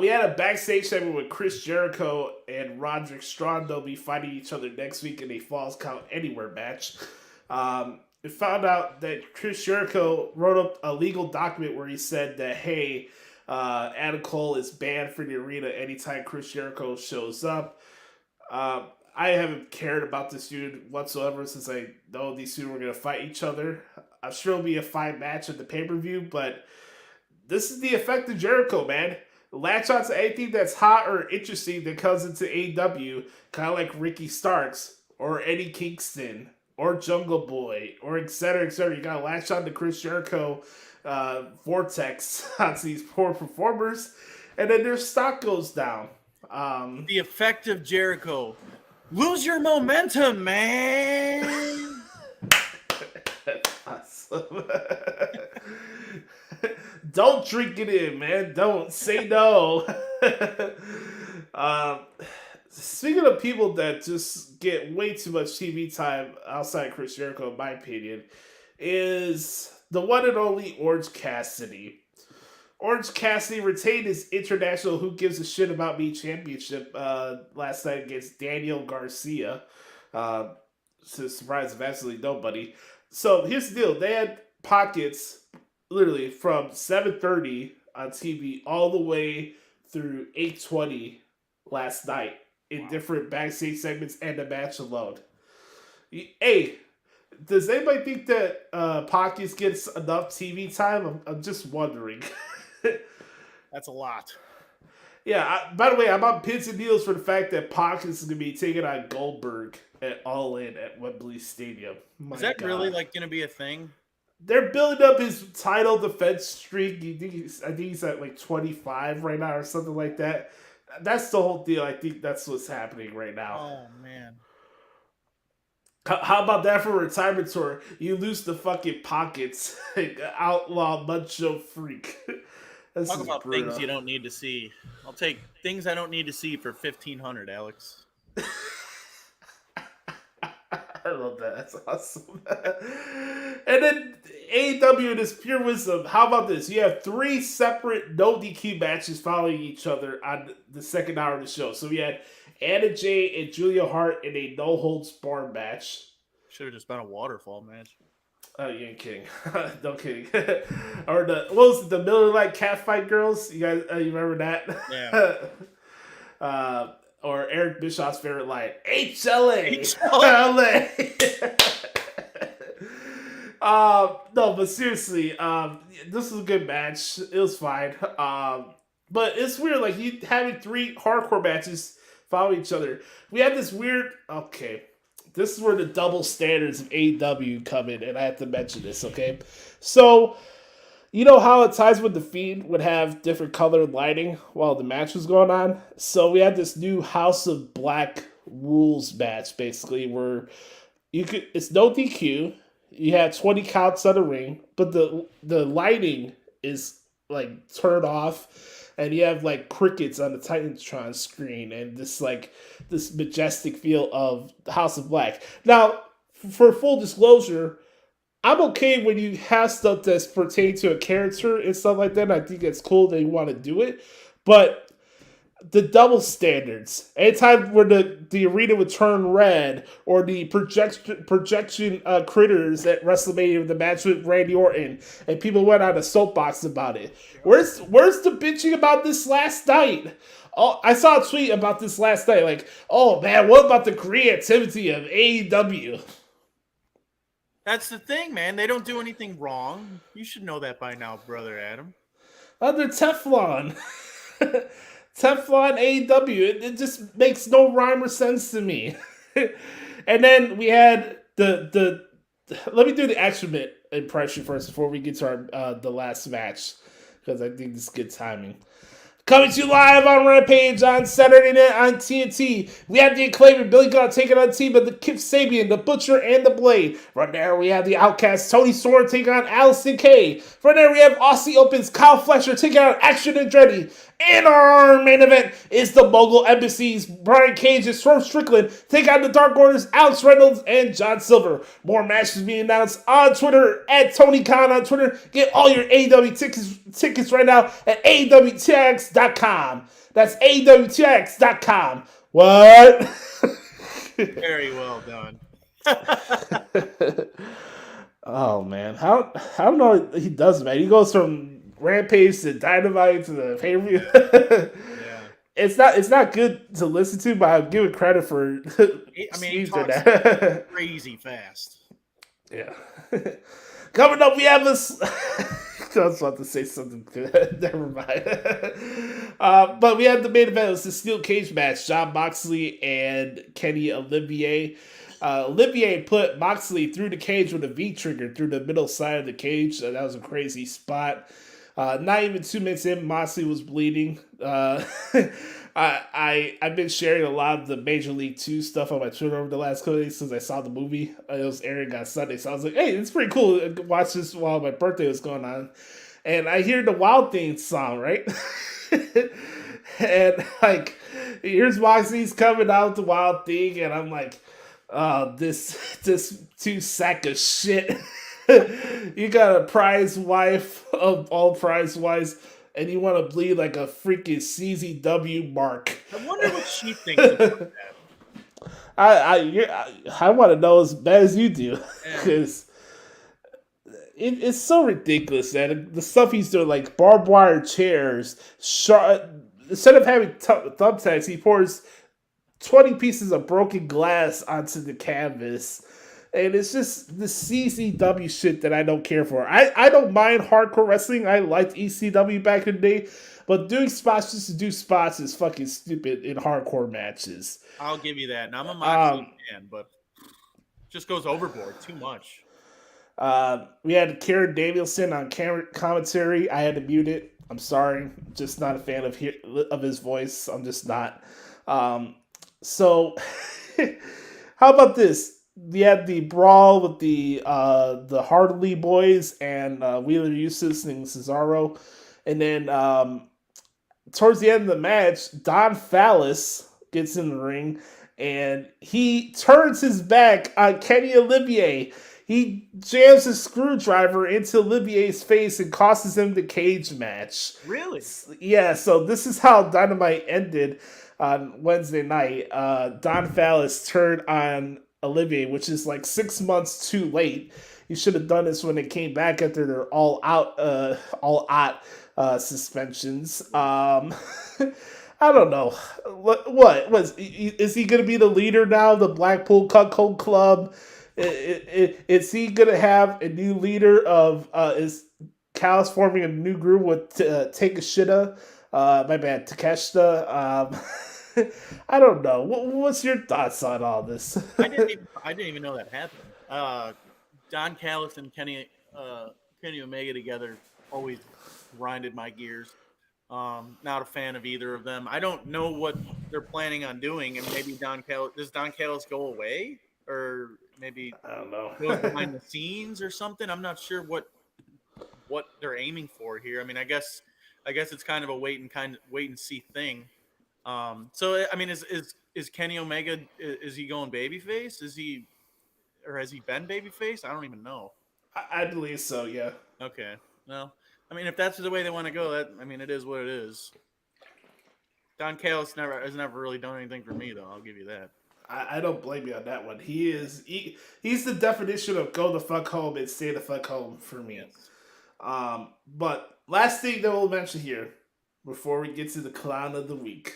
We had a backstage segment with Chris Jericho and Roderick Strong. They'll be fighting each other next week in a Falls Count Anywhere match. We found out that Chris Jericho wrote up a legal document where he said that, hey, Adam Cole is banned from the arena anytime Chris Jericho shows up. I haven't cared about this feud whatsoever since I know these two were going to fight each other. I'm sure it'll be a fine match at the pay-per-view, but this is the effect of Jericho, man. Latch on to anything that's hot or interesting that comes into AEW, kind of like Ricky Starks or Eddie Kingston or Jungle Boy or et cetera, et cetera. You got to latch on to Chris Jericho vortex onto these poor performers, and then their stock goes down. The effect of Jericho. Lose your momentum, man. That's awesome. Don't drink it in, man. Don't say no. Speaking of people that just get way too much TV time outside Chris Jericho, in my opinion, is the one and only Orange Cassidy. Orange Cassidy retained his international Who Gives a Shit About Me championship last night against Daniel Garcia. To the surprise of absolutely nobody. So here's the deal. They had pockets literally from 7:30 on TV all the way through 8:20 last night in different backstage segments and a match alone. Hey, does anybody think that Pockets gets enough TV time? I'm just wondering. That's a lot. Yeah, by the way, I'm on pins and needles for the fact that Pockets is going to be taking on Goldberg at All In at Wembley Stadium. Is that really like going to be a thing? They're building up his title defense streak. I think he's at like 25 right now or something like that. That's the whole deal. I think that's what's happening right now. Oh, man. How about that for a retirement tour? You lose the fucking Pockets. Outlaw Muncho Freak. Talk about brutal. Things you don't need to see. I'll take things I don't need to see for $1,500, Alex. I love that. That's awesome. And then AEW in its pure wisdom. How about this? You have 3 separate no DQ matches following each other on the second hour of the show. So we had Anna Jay and Julia Hart in a no holds barred match. Should have just been a waterfall match. Oh, you ain't kidding. No kidding. Or what was it, the Miller Lite Catfight Girls? You guys, you remember that? Yeah. Or Eric Bischoff's favorite line, HLA. No, but seriously, this was a good match. It was fine. But it's weird, like you having 3 hardcore matches follow each other. We had this weird. Okay, this is where the double standards of AEW come in, and I have to mention this. Okay, so. You know how at times when the Fiend would have different colored lighting while the match was going on? So we had this new House of Black rules match, basically, where it's no DQ, you have 20 counts on the ring, but the lighting is like turned off, and you have like crickets on the Titantron screen, and this majestic feel of the House of Black. Now, for full disclosure, I'm okay when you have stuff that's pertaining to a character and stuff like that. And I think it's cool that you want to do it. But the double standards, anytime where the arena would turn red, or the projection critters at WrestleMania with the match with Randy Orton, and people went on a soapbox about it. Where's the bitching about this last night? Oh, I saw a tweet about this last night. Like, oh man, what about the creativity of AEW? That's the thing, man. They don't do anything wrong. You should know that by now, brother Adam. They're Teflon. Teflon AEW. It just makes no rhyme or sense to me. And then we had the let me do the excrement impression first before we get to our the last match, because I think this is good timing. Coming to you live on Rampage on Saturday night on TNT. We have the Acclaimed and Billy Gunn taking on the team of the Kip Sabian, the Butcher, and the Blade. Right there, we have the Outcast Tony Storm taking on Allison Kay. Right there, we have Aussie Open's Kyle Fletcher taking on Action Andretti. And our main event is the Mogul Embassy's Brian Cage and Swerve Strickland take on the Dark Order's Alex Reynolds and John Silver. More matches being announced on Twitter at TonyKhan on Twitter. Get all your AEW tickets right now at AEWTX.com. That's AEWTX.com. What? Very well done. Oh man, I don't know what he does, man. He goes from Rampage to Dynamite to the pay-per-view. Yeah. It's not good to listen to, but I'll give it credit for. He talks crazy fast. Yeah. Coming up, we have this. I was about to say something good. Never mind. But we had the main event. It was the steel cage match. Jon Moxley and Kenny Olivier. Olivier put Moxley through the cage with a V-trigger through the middle side of the cage. That was a crazy spot. Not even 2 minutes in, Moxley was bleeding. I've been sharing a lot of the Major League 2 stuff on my Twitter over the last couple days since I saw the movie. It was airing on Sunday, so I was like, hey, it's pretty cool. I watched this while my birthday was going on. and I hear the Wild Thing song, right? And like, here's Moxie's coming out with the Wild Thing, and I'm like, this two sack of shit. You got a prize wife of all prize wives, and you want to bleed like a freaking CZW mark. I wonder what she thinks about that. I want to know as bad as you do, because it's so ridiculous, man. The stuff he's doing, like barbed wire chairs, instead of having thumbtacks, he pours 20 pieces of broken glass onto the canvas. And it's just the CCW shit that I don't care for. I don't mind hardcore wrestling. I liked ECW back in the day. But doing spots just to do spots is fucking stupid in hardcore matches. I'll give you that. And I'm a Moxley fan, but just goes overboard too much. We had Karen Danielson on commentary. I had to mute it. I'm sorry. Just not a fan of his voice. I'm just not. So, how about this? We had the brawl with the Hartley boys and Wheeler Yusis and Cesaro. And then towards the end of the match, Don Fallis gets in the ring and he turns his back on Kenny Olivier. He jams a screwdriver into Olivier's face and causes him the cage match. Really? Yeah, so this is how Dynamite ended on Wednesday night. Don Fallis turned on Olivier, which is like 6 months too late. You should have done this when they came back after their all out suspensions. I don't know. What is he going to be the leader now of the Blackpool Cuckold Club? Is he going to have a new leader of is Callis forming a new group with Takeshita? My bad, Takeshita. I don't know. What's your thoughts on all this? I didn't even know that happened. Don Callis and Kenny Omega together always grinded my gears. Not a fan of either of them. I don't know what they're planning on doing, and maybe does Don Callis go away, or maybe I don't know. go behind the scenes or something. I'm not sure what they're aiming for here. I mean, I guess it's kind of a wait and see thing. So I mean, is Kenny Omega, is he going babyface? Or has he been babyface? I don't even know. I believe so. Yeah. Okay. Well, I mean, if that's the way they want to go, it is what it is. Don Callis has never really done anything for me, though. I'll give you that. I don't blame you on that one. He's the definition of go the fuck home and stay the fuck home for me. Yes. But last thing that we'll mention here before we get to the clown of the week.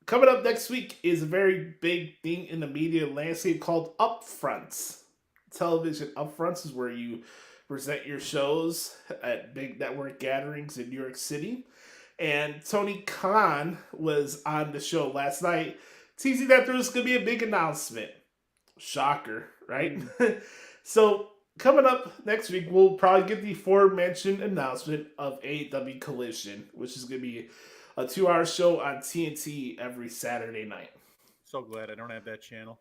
Coming up next week is a very big thing in the media landscape called Upfronts. Television Upfronts is where you present your shows at big network gatherings in New York City. And Tony Khan was on the show last night teasing that there was going to be a big announcement. Shocker, right? So coming up next week, we'll probably get the aforementioned announcement of AEW Collision, which is going to be a 2-hour show on TNT every Saturday night. So glad I don't have that channel.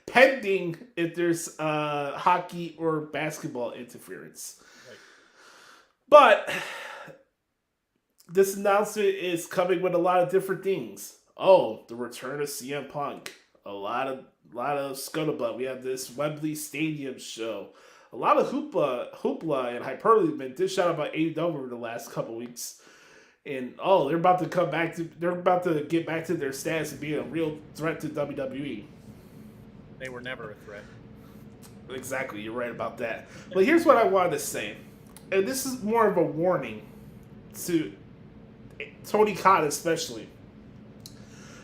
Pending if there's hockey or basketball interference. Right. But this announcement is coming with a lot of different things. Oh, the return of CM Punk. A lot of scuttlebutt. We have this Wembley Stadium show. A lot of hoopla and hyperbole been dished out about AEW over the last couple weeks. And they're about to get back to their status of being a real threat to WWE. They were never a threat. Exactly, you're right about that. But here's what I wanted to say, and this is more of a warning to Tony Khan especially.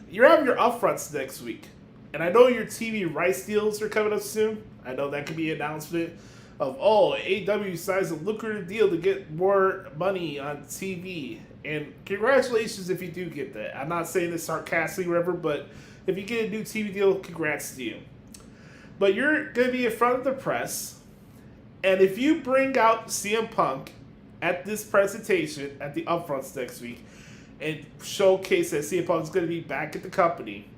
You're having your upfronts next week, and I know your TV rights deals are coming up soon. I know that could be an announcement of AEW signs a lucrative deal to get more money on TV. And congratulations if you do get that. I'm not saying this sarcastically or whatever, but if you get a new TV deal, congrats to you. But you're going to be in front of the press, and if you bring out CM Punk at this presentation at the Upfronts next week and showcase that CM Punk is going to be back at the company,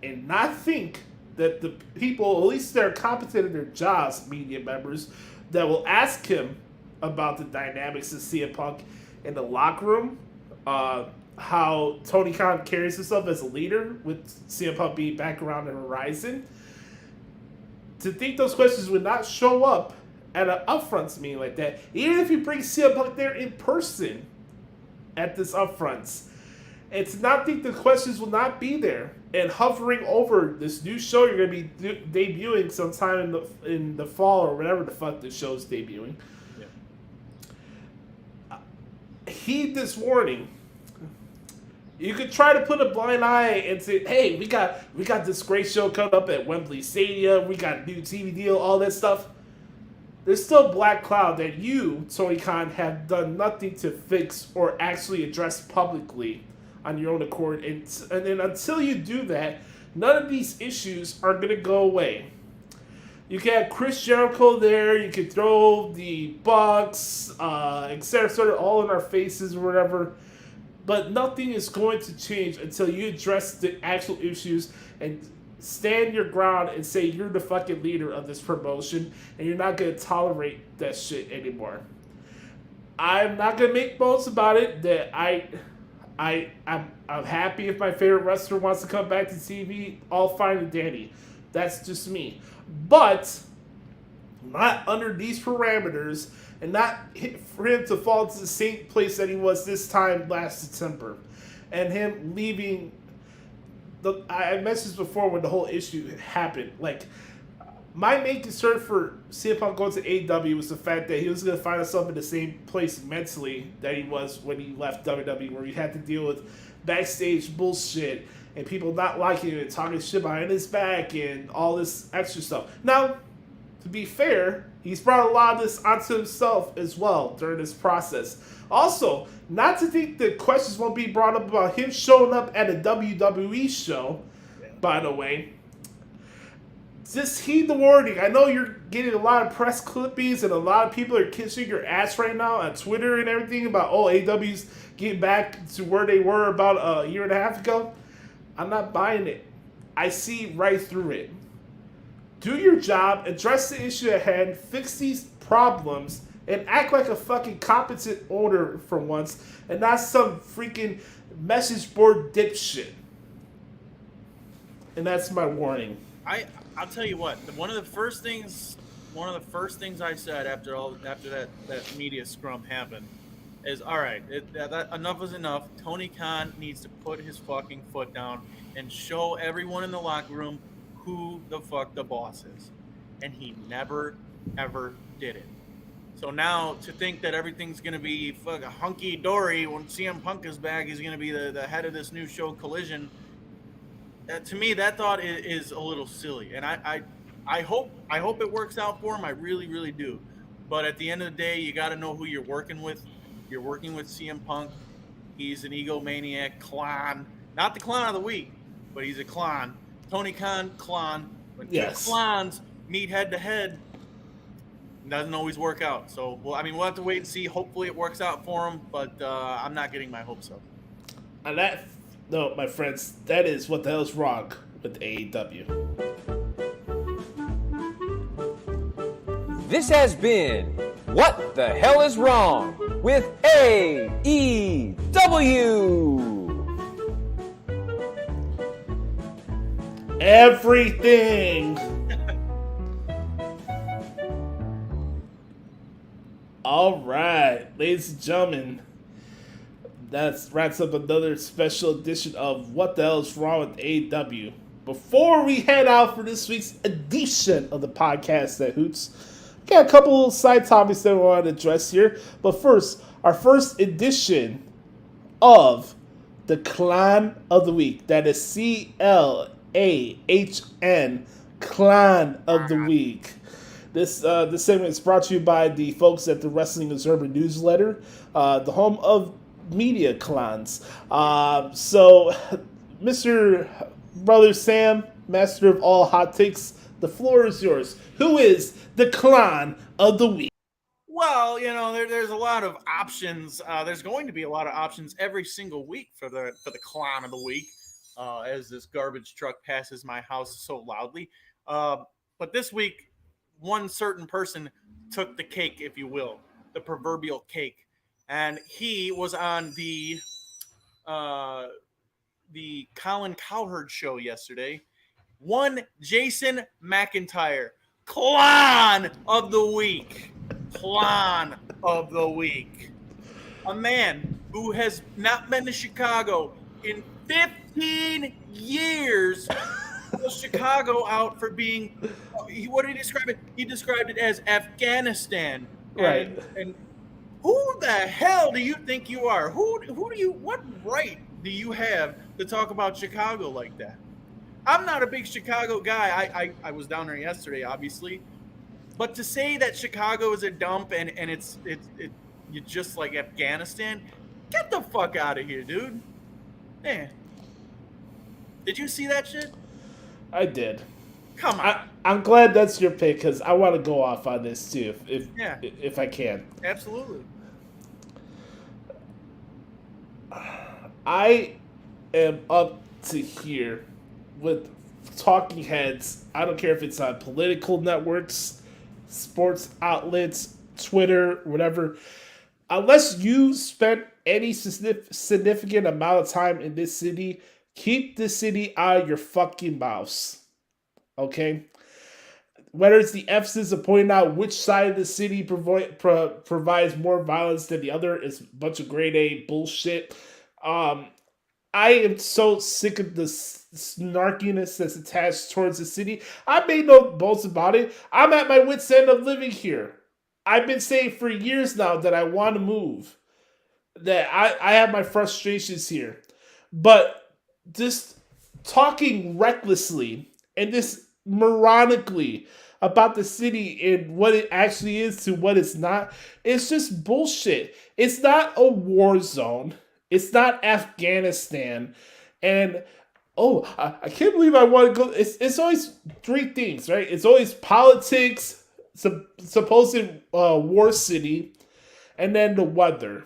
and not think that the people, at least they're competent in their jobs, media members, that will ask him about the dynamics of CM Punk in the locker room, how Tony Khan carries himself as a leader with CM Punk being back around the horizon. To think those questions would not show up at an Upfronts meeting like that, even if you bring CM Punk there in person at this Upfronts, and to not think the questions will not be there, and hovering over this new show you're going to be debuting sometime in the fall or whatever the fuck the show's debuting. Yeah. Heed this warning. You could try to put a blind eye and say, hey, we got this great show coming up at Wembley Stadium, we got a new TV deal, all that stuff. There's still Black Cloud that you, Tony Khan, have done nothing to fix or actually address publicly on your own accord. And then until you do that, none of these issues are going to go away. You can have Chris Jericho there, you can throw the Bucks, etc., sort of all in our faces or whatever. But nothing is going to change until you address the actual issues and stand your ground and say you're the fucking leader of this promotion and you're not going to tolerate that shit anymore. I'm not going to make bones about it that I'm happy if my favorite wrestler wants to come back to TV, all fine and dandy. That's just me. But not under these parameters, and not for him to fall into the same place that he was this time last December. And him leaving, I mentioned this before when the whole issue happened. Like, my main concern for CM Punk going to AEW was the fact that he was going to find himself in the same place mentally that he was when he left WWE, where he had to deal with backstage bullshit and people not liking him and talking shit behind his back and all this extra stuff. Now, to be fair, he's brought a lot of this onto himself as well during this process. Also, not to think that questions won't be brought up about him showing up at a WWE show, by the way. Just heed the warning. I know you're getting a lot of press clippings and a lot of people are kissing your ass right now on Twitter and everything about, AEW's getting back to where they were about a year and a half ago. I'm not buying it. I see right through it. Do your job, address the issue at hand, fix these problems, and act like a fucking competent owner for once, and not some freaking message board dipshit. And that's my warning. I'll tell you what. One of the first things I said after that media scrum happened is, all right, enough is enough. Tony Khan needs to put his fucking foot down and show everyone in the locker room who the fuck the boss is. And he never, ever did it. So now to think that everything's going to be fucking hunky-dory when CM Punk is back, he's going to be the head of this new show, Collision. To me, that thought is a little silly. And I hope it works out for him. I really, really do. But at the end of the day, you got to know who you're working with. You're working with CM Punk. He's an egomaniac CLAHN. Not the clown of the week, but he's a CLAHN. Tony Khan, CLAHN. When two CLAHNs meet head to head, it doesn't always work out. So, we'll have to wait and see. Hopefully it works out for him, but I'm not getting my hopes up. And no, my friends, that is what the hell is wrong with AEW. This has been What the Hell is Wrong with AEW. Everything. All right, ladies and gentlemen, that wraps up another special edition of What the Hell is Wrong with AEW. Before we head out for this week's edition of the podcast at Hoots, we got a couple little side topics that we want to address here. But first, our first edition of the CLAHN of the Week. That is CLAHN, CLAHN of the Week. This segment is brought to you by the folks at the Wrestling Observer newsletter, the home of media clans. So, Mr. Brother Sam, master of all hot takes, the floor is yours. Who is the CLAHN of the Week? Well, there's a lot of options. There's going to be a lot of options every single week for the CLAHN of the Week, as this garbage truck passes my house so loudly. But this week, one certain person took the cake, if you will. the proverbial cake. And he was on the Colin Cowherd show yesterday. One Jason McIntyre, CLAHN of the week. CLAHN of the week. A man who has not been to Chicago in 15 years. Chicago out for being, what did he describe it? He described it as Afghanistan. Right. And who the hell do you think you are? What right do you have to talk about Chicago like that? I'm not a big Chicago guy. I was down there yesterday, obviously. But to say that Chicago is a dump and it's you just like Afghanistan, get the fuck out of here, dude. Man. Did you see that shit? I did. Come on. I'm glad that's your pick because I want to go off on this too, if I can. Absolutely. I am up to here with talking heads. I don't care if it's on political networks, sports outlets, Twitter, whatever. Unless you spent any significant amount of time in this city, keep the city out of your fucking mouths. Okay? Whether it's the emphasis of pointing out which side of the city provides more violence than the other is a bunch of grade A bullshit. I am so sick of the snarkiness that's attached towards the city. I made no boast about it. I'm at my wit's end of living here. I've been saying for years now that I want to move. That I have my frustrations here. But just talking recklessly and just moronically about the city and what it actually is to what it's not, it's just bullshit. It's not a war zone. It's not Afghanistan. And, I can't believe I want to go. It's always three things, right? It's always politics, supposed war city, and then the weather,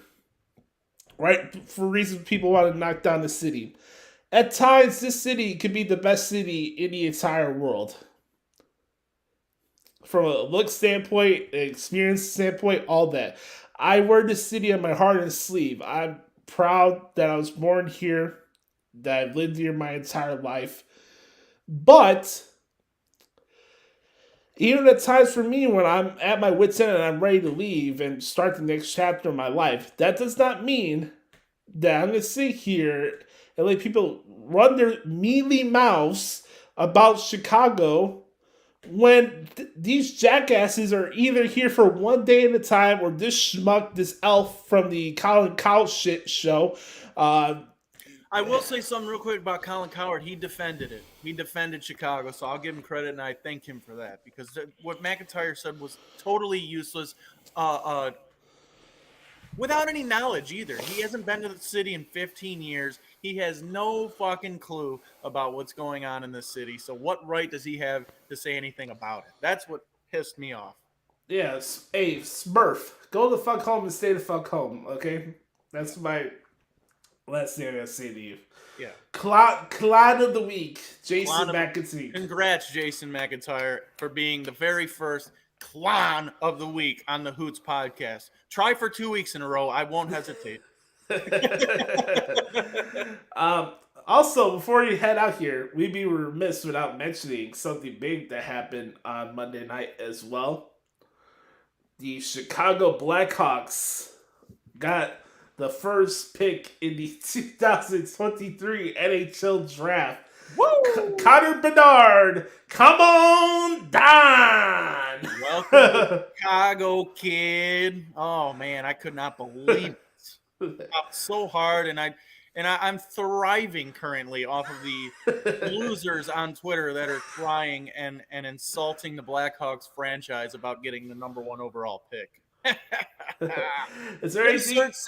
right? For reasons people want to knock down the city. At times, this city could be the best city in the entire world. From a look standpoint, an experience standpoint, all that. I wear this city on my heart and sleeve. I'm proud that I was born here, that I've lived here my entire life. But even at times for me when I'm at my wit's end and I'm ready to leave and start the next chapter of my life, that does not mean that I'm going to sit here and let people run their mealy mouths about Chicago when these jackasses are either here for one day at a time or this schmuck, this elf from the Colin Cowherd shit show. I will say something real quick about Colin Cowherd. He defended it. He defended Chicago, so I'll give him credit, and I thank him for that because what McIntyre said was totally useless, without any knowledge either. He hasn't been to the city in 15 years. He has no fucking clue about what's going on in this city. So what right does he have to say anything about it? That's what pissed me off. Yes. Hey, Smurf, go the fuck home and stay the fuck home, okay? That's my last thing I gotta say to you. Yeah. CLAHN of the week, Jason McIntyre. Congrats, Jason McIntyre, for being the very first CLAHN of the week on the Hoots podcast. Try for 2 weeks in a row. I won't hesitate. Also, before you head out here, we'd be remiss without mentioning something big that happened on Monday night as well. The Chicago Blackhawks got the first pick in the 2023 NHL draft. Woo! Connor Bedard, come on down! Welcome to Chicago, kid. Oh man, I could not believe it. Popped so hard, and I'm thriving currently off of the losers on Twitter that are crying and insulting the Blackhawks franchise about getting the number 1 overall pick. Is there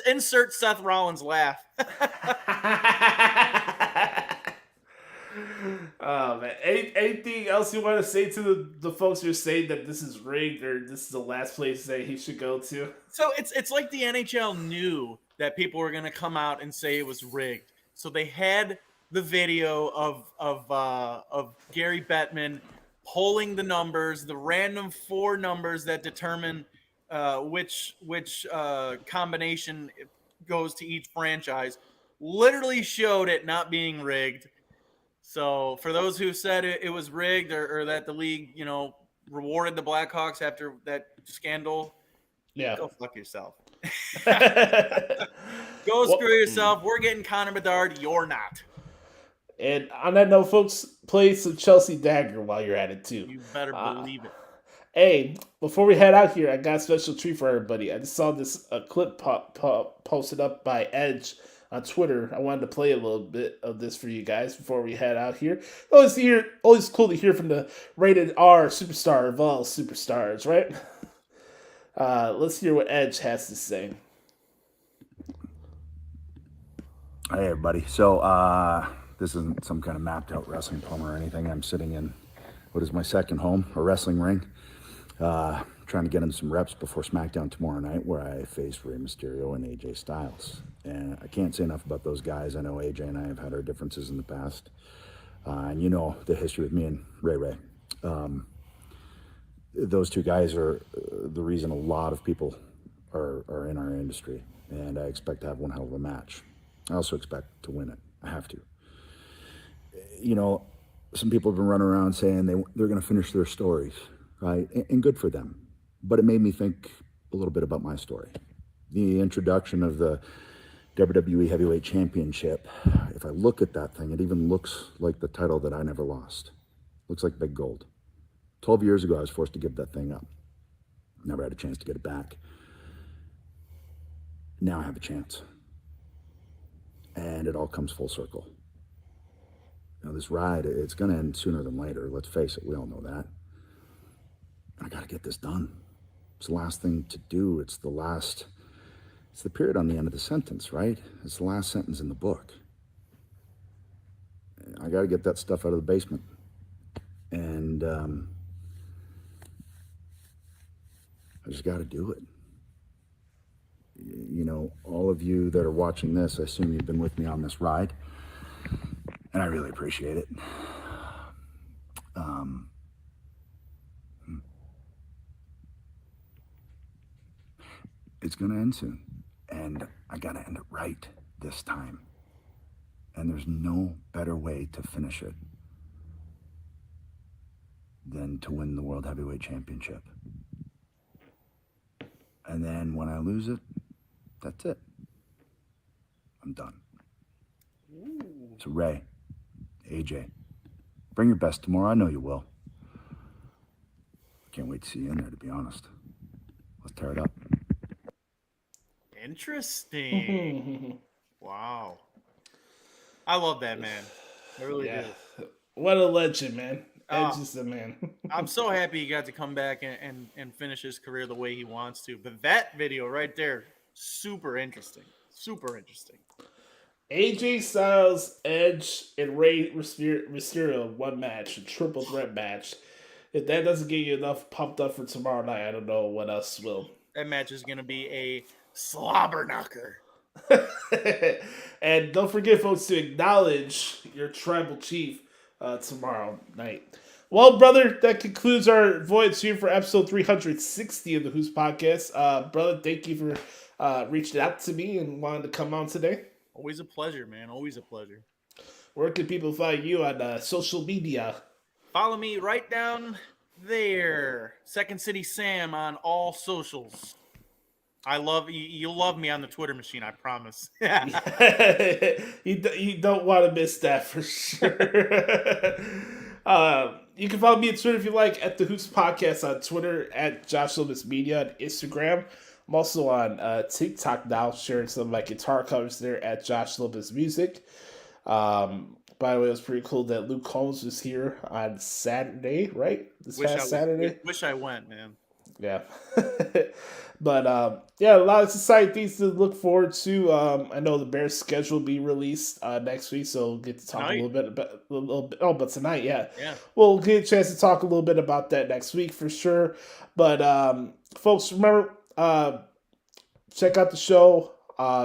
insert Seth Rollins laugh. Oh man! Anything else you want to say to the folks who are saying that this is rigged or this is the last place that he should go to? So it's like the NHL knew that people were going to come out and say it was rigged. So they had the video of Gary Bettman polling the numbers, the random 4 numbers that determine which combination goes to each franchise, literally showed it not being rigged. So for those who said it was rigged or that the league, rewarded the Blackhawks after that scandal, go fuck yourself. Go screw yourself. We're getting Connor Bedard. You're not. And on that note, folks, play some Chelsea Dagger while you're at it, too. You better believe it. Hey, before we head out here, I got a special treat for everybody. I just saw this clip posted up by Edge on Twitter. I wanted to play a little bit of this for you guys before we head out here. Always cool to hear from the rated R superstar of all superstars, right? Let's hear what Edge has to say. Hey, everybody. So, this isn't some kind of mapped out wrestling promo or anything. I'm sitting in what is my second home, a wrestling ring. Trying to get in some reps before SmackDown tomorrow night, where I face Rey Mysterio and AJ Styles. And I can't say enough about those guys. I know AJ and I have had our differences in the past. And you know the history with me and Ray. Those two guys are the reason a lot of people are in our industry. And I expect to have one hell of a match. I also expect to win it. I have to. Some people have been running around saying they're going to finish their stories, right? And good for them. But it made me think a little bit about my story. The introduction of the WWE Heavyweight Championship, if I look at that thing, it even looks like the title that I never lost. Looks like big gold. 12 years ago, I was forced to give that thing up. Never had a chance to get it back. Now I have a chance. And it all comes full circle. This ride, it's going to end sooner than later. Let's face it, we all know that. I got to get this done. It's the last thing to do. It's the period on the end of the sentence, right? It's the last sentence in the book. I got to get that stuff out of the basement. And I just got to do it. All of you that are watching this, I assume you've been with me on this ride. And I really appreciate it. It's going to end soon. And I got to end it right this time. And there's no better way to finish it than to win the World Heavyweight Championship. And then when I lose it, that's it. I'm done. So Ray, AJ, bring your best tomorrow. I know you will. Can't wait to see you in there, to be honest. Let's tear it up. Interesting. Wow. I love that, man. I really do. What a legend, man. Edge is the man. I'm so happy he got to come back and finish his career the way he wants to. But that video right there, super interesting. Super interesting. AJ Styles, Edge, and Rey Mysterio one match, a triple threat match. If that doesn't get you enough pumped up for tomorrow night, I don't know what else will. That match is going to be a slobber knocker. And don't forget, folks, to acknowledge your tribal chief tomorrow night. Well, brother, that concludes our voyage here for episode 360 of the Hoots Podcast. Brother, thank you for reaching out to me and wanting to come on today. Always a pleasure, man. Always a pleasure. Where can people find you on social media? Follow me right down there. Second City Sam on all socials. I love you. You'll love me on the Twitter machine, I promise. You don't want to miss that for sure. You can follow me on Twitter if you like, at the Hoots Podcast on Twitter, at Josh Lopez Media on Instagram. I'm also on TikTok now, sharing some of my guitar covers there at Josh Lopez Music. By the way, it was pretty cool that Luke Combs was here on Saturday, right? Saturday. Wish I went, man. Yeah. But a lot of exciting things to look forward to. I know the Bears schedule will be released next week, so we'll get to talk a little bit. Oh, but tonight, yeah. We'll get a chance to talk a little bit about that next week for sure. But folks, remember, check out the show.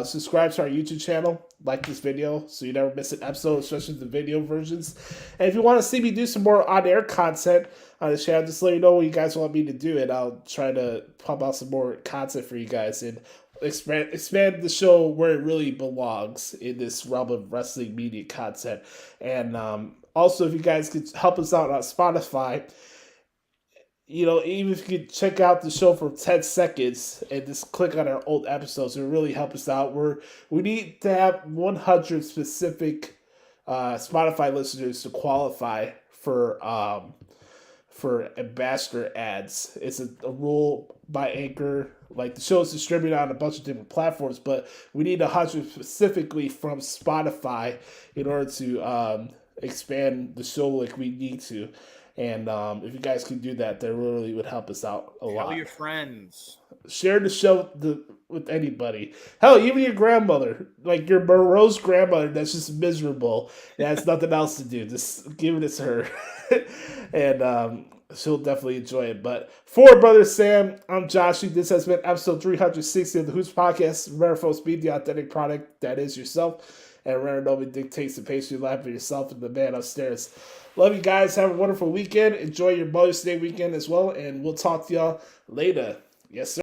Subscribe to our YouTube channel. like this video so you never miss an episode, especially the video versions. And if you want to see me do some more on-air content on the channel, just let me know what you guys want me to do, and I'll try to pump out some more content for you guys and expand the show where it really belongs in this realm of wrestling media content. And also, if you guys could help us out on Spotify, even if you could check out the show for 10 seconds and just click on our old episodes, it would really help us out. We need to have 100 specific Spotify listeners to qualify for ambassador ads. It's a rule by Anchor. Like, the show is distributed on a bunch of different platforms, but we need 100 specifically from Spotify in order to expand the show like we need to. And if you guys can do that, that really would help us out a lot. Tell your friends. Share the show with anybody. Hell, even your grandmother. Like your morose grandmother that's just miserable. That has nothing else to do. Just give it to her. And she'll definitely enjoy it. But for Brother Sam, I'm Joshie. This has been episode 360 of the Hoots Podcast. Remember, folks, be the authentic product that is yourself. And remember, nobody dictates the pace you life for yourself and the man upstairs. Love you guys. Have a wonderful weekend. Enjoy your Mother's Day weekend as well. And we'll talk to y'all later. Yes, sir.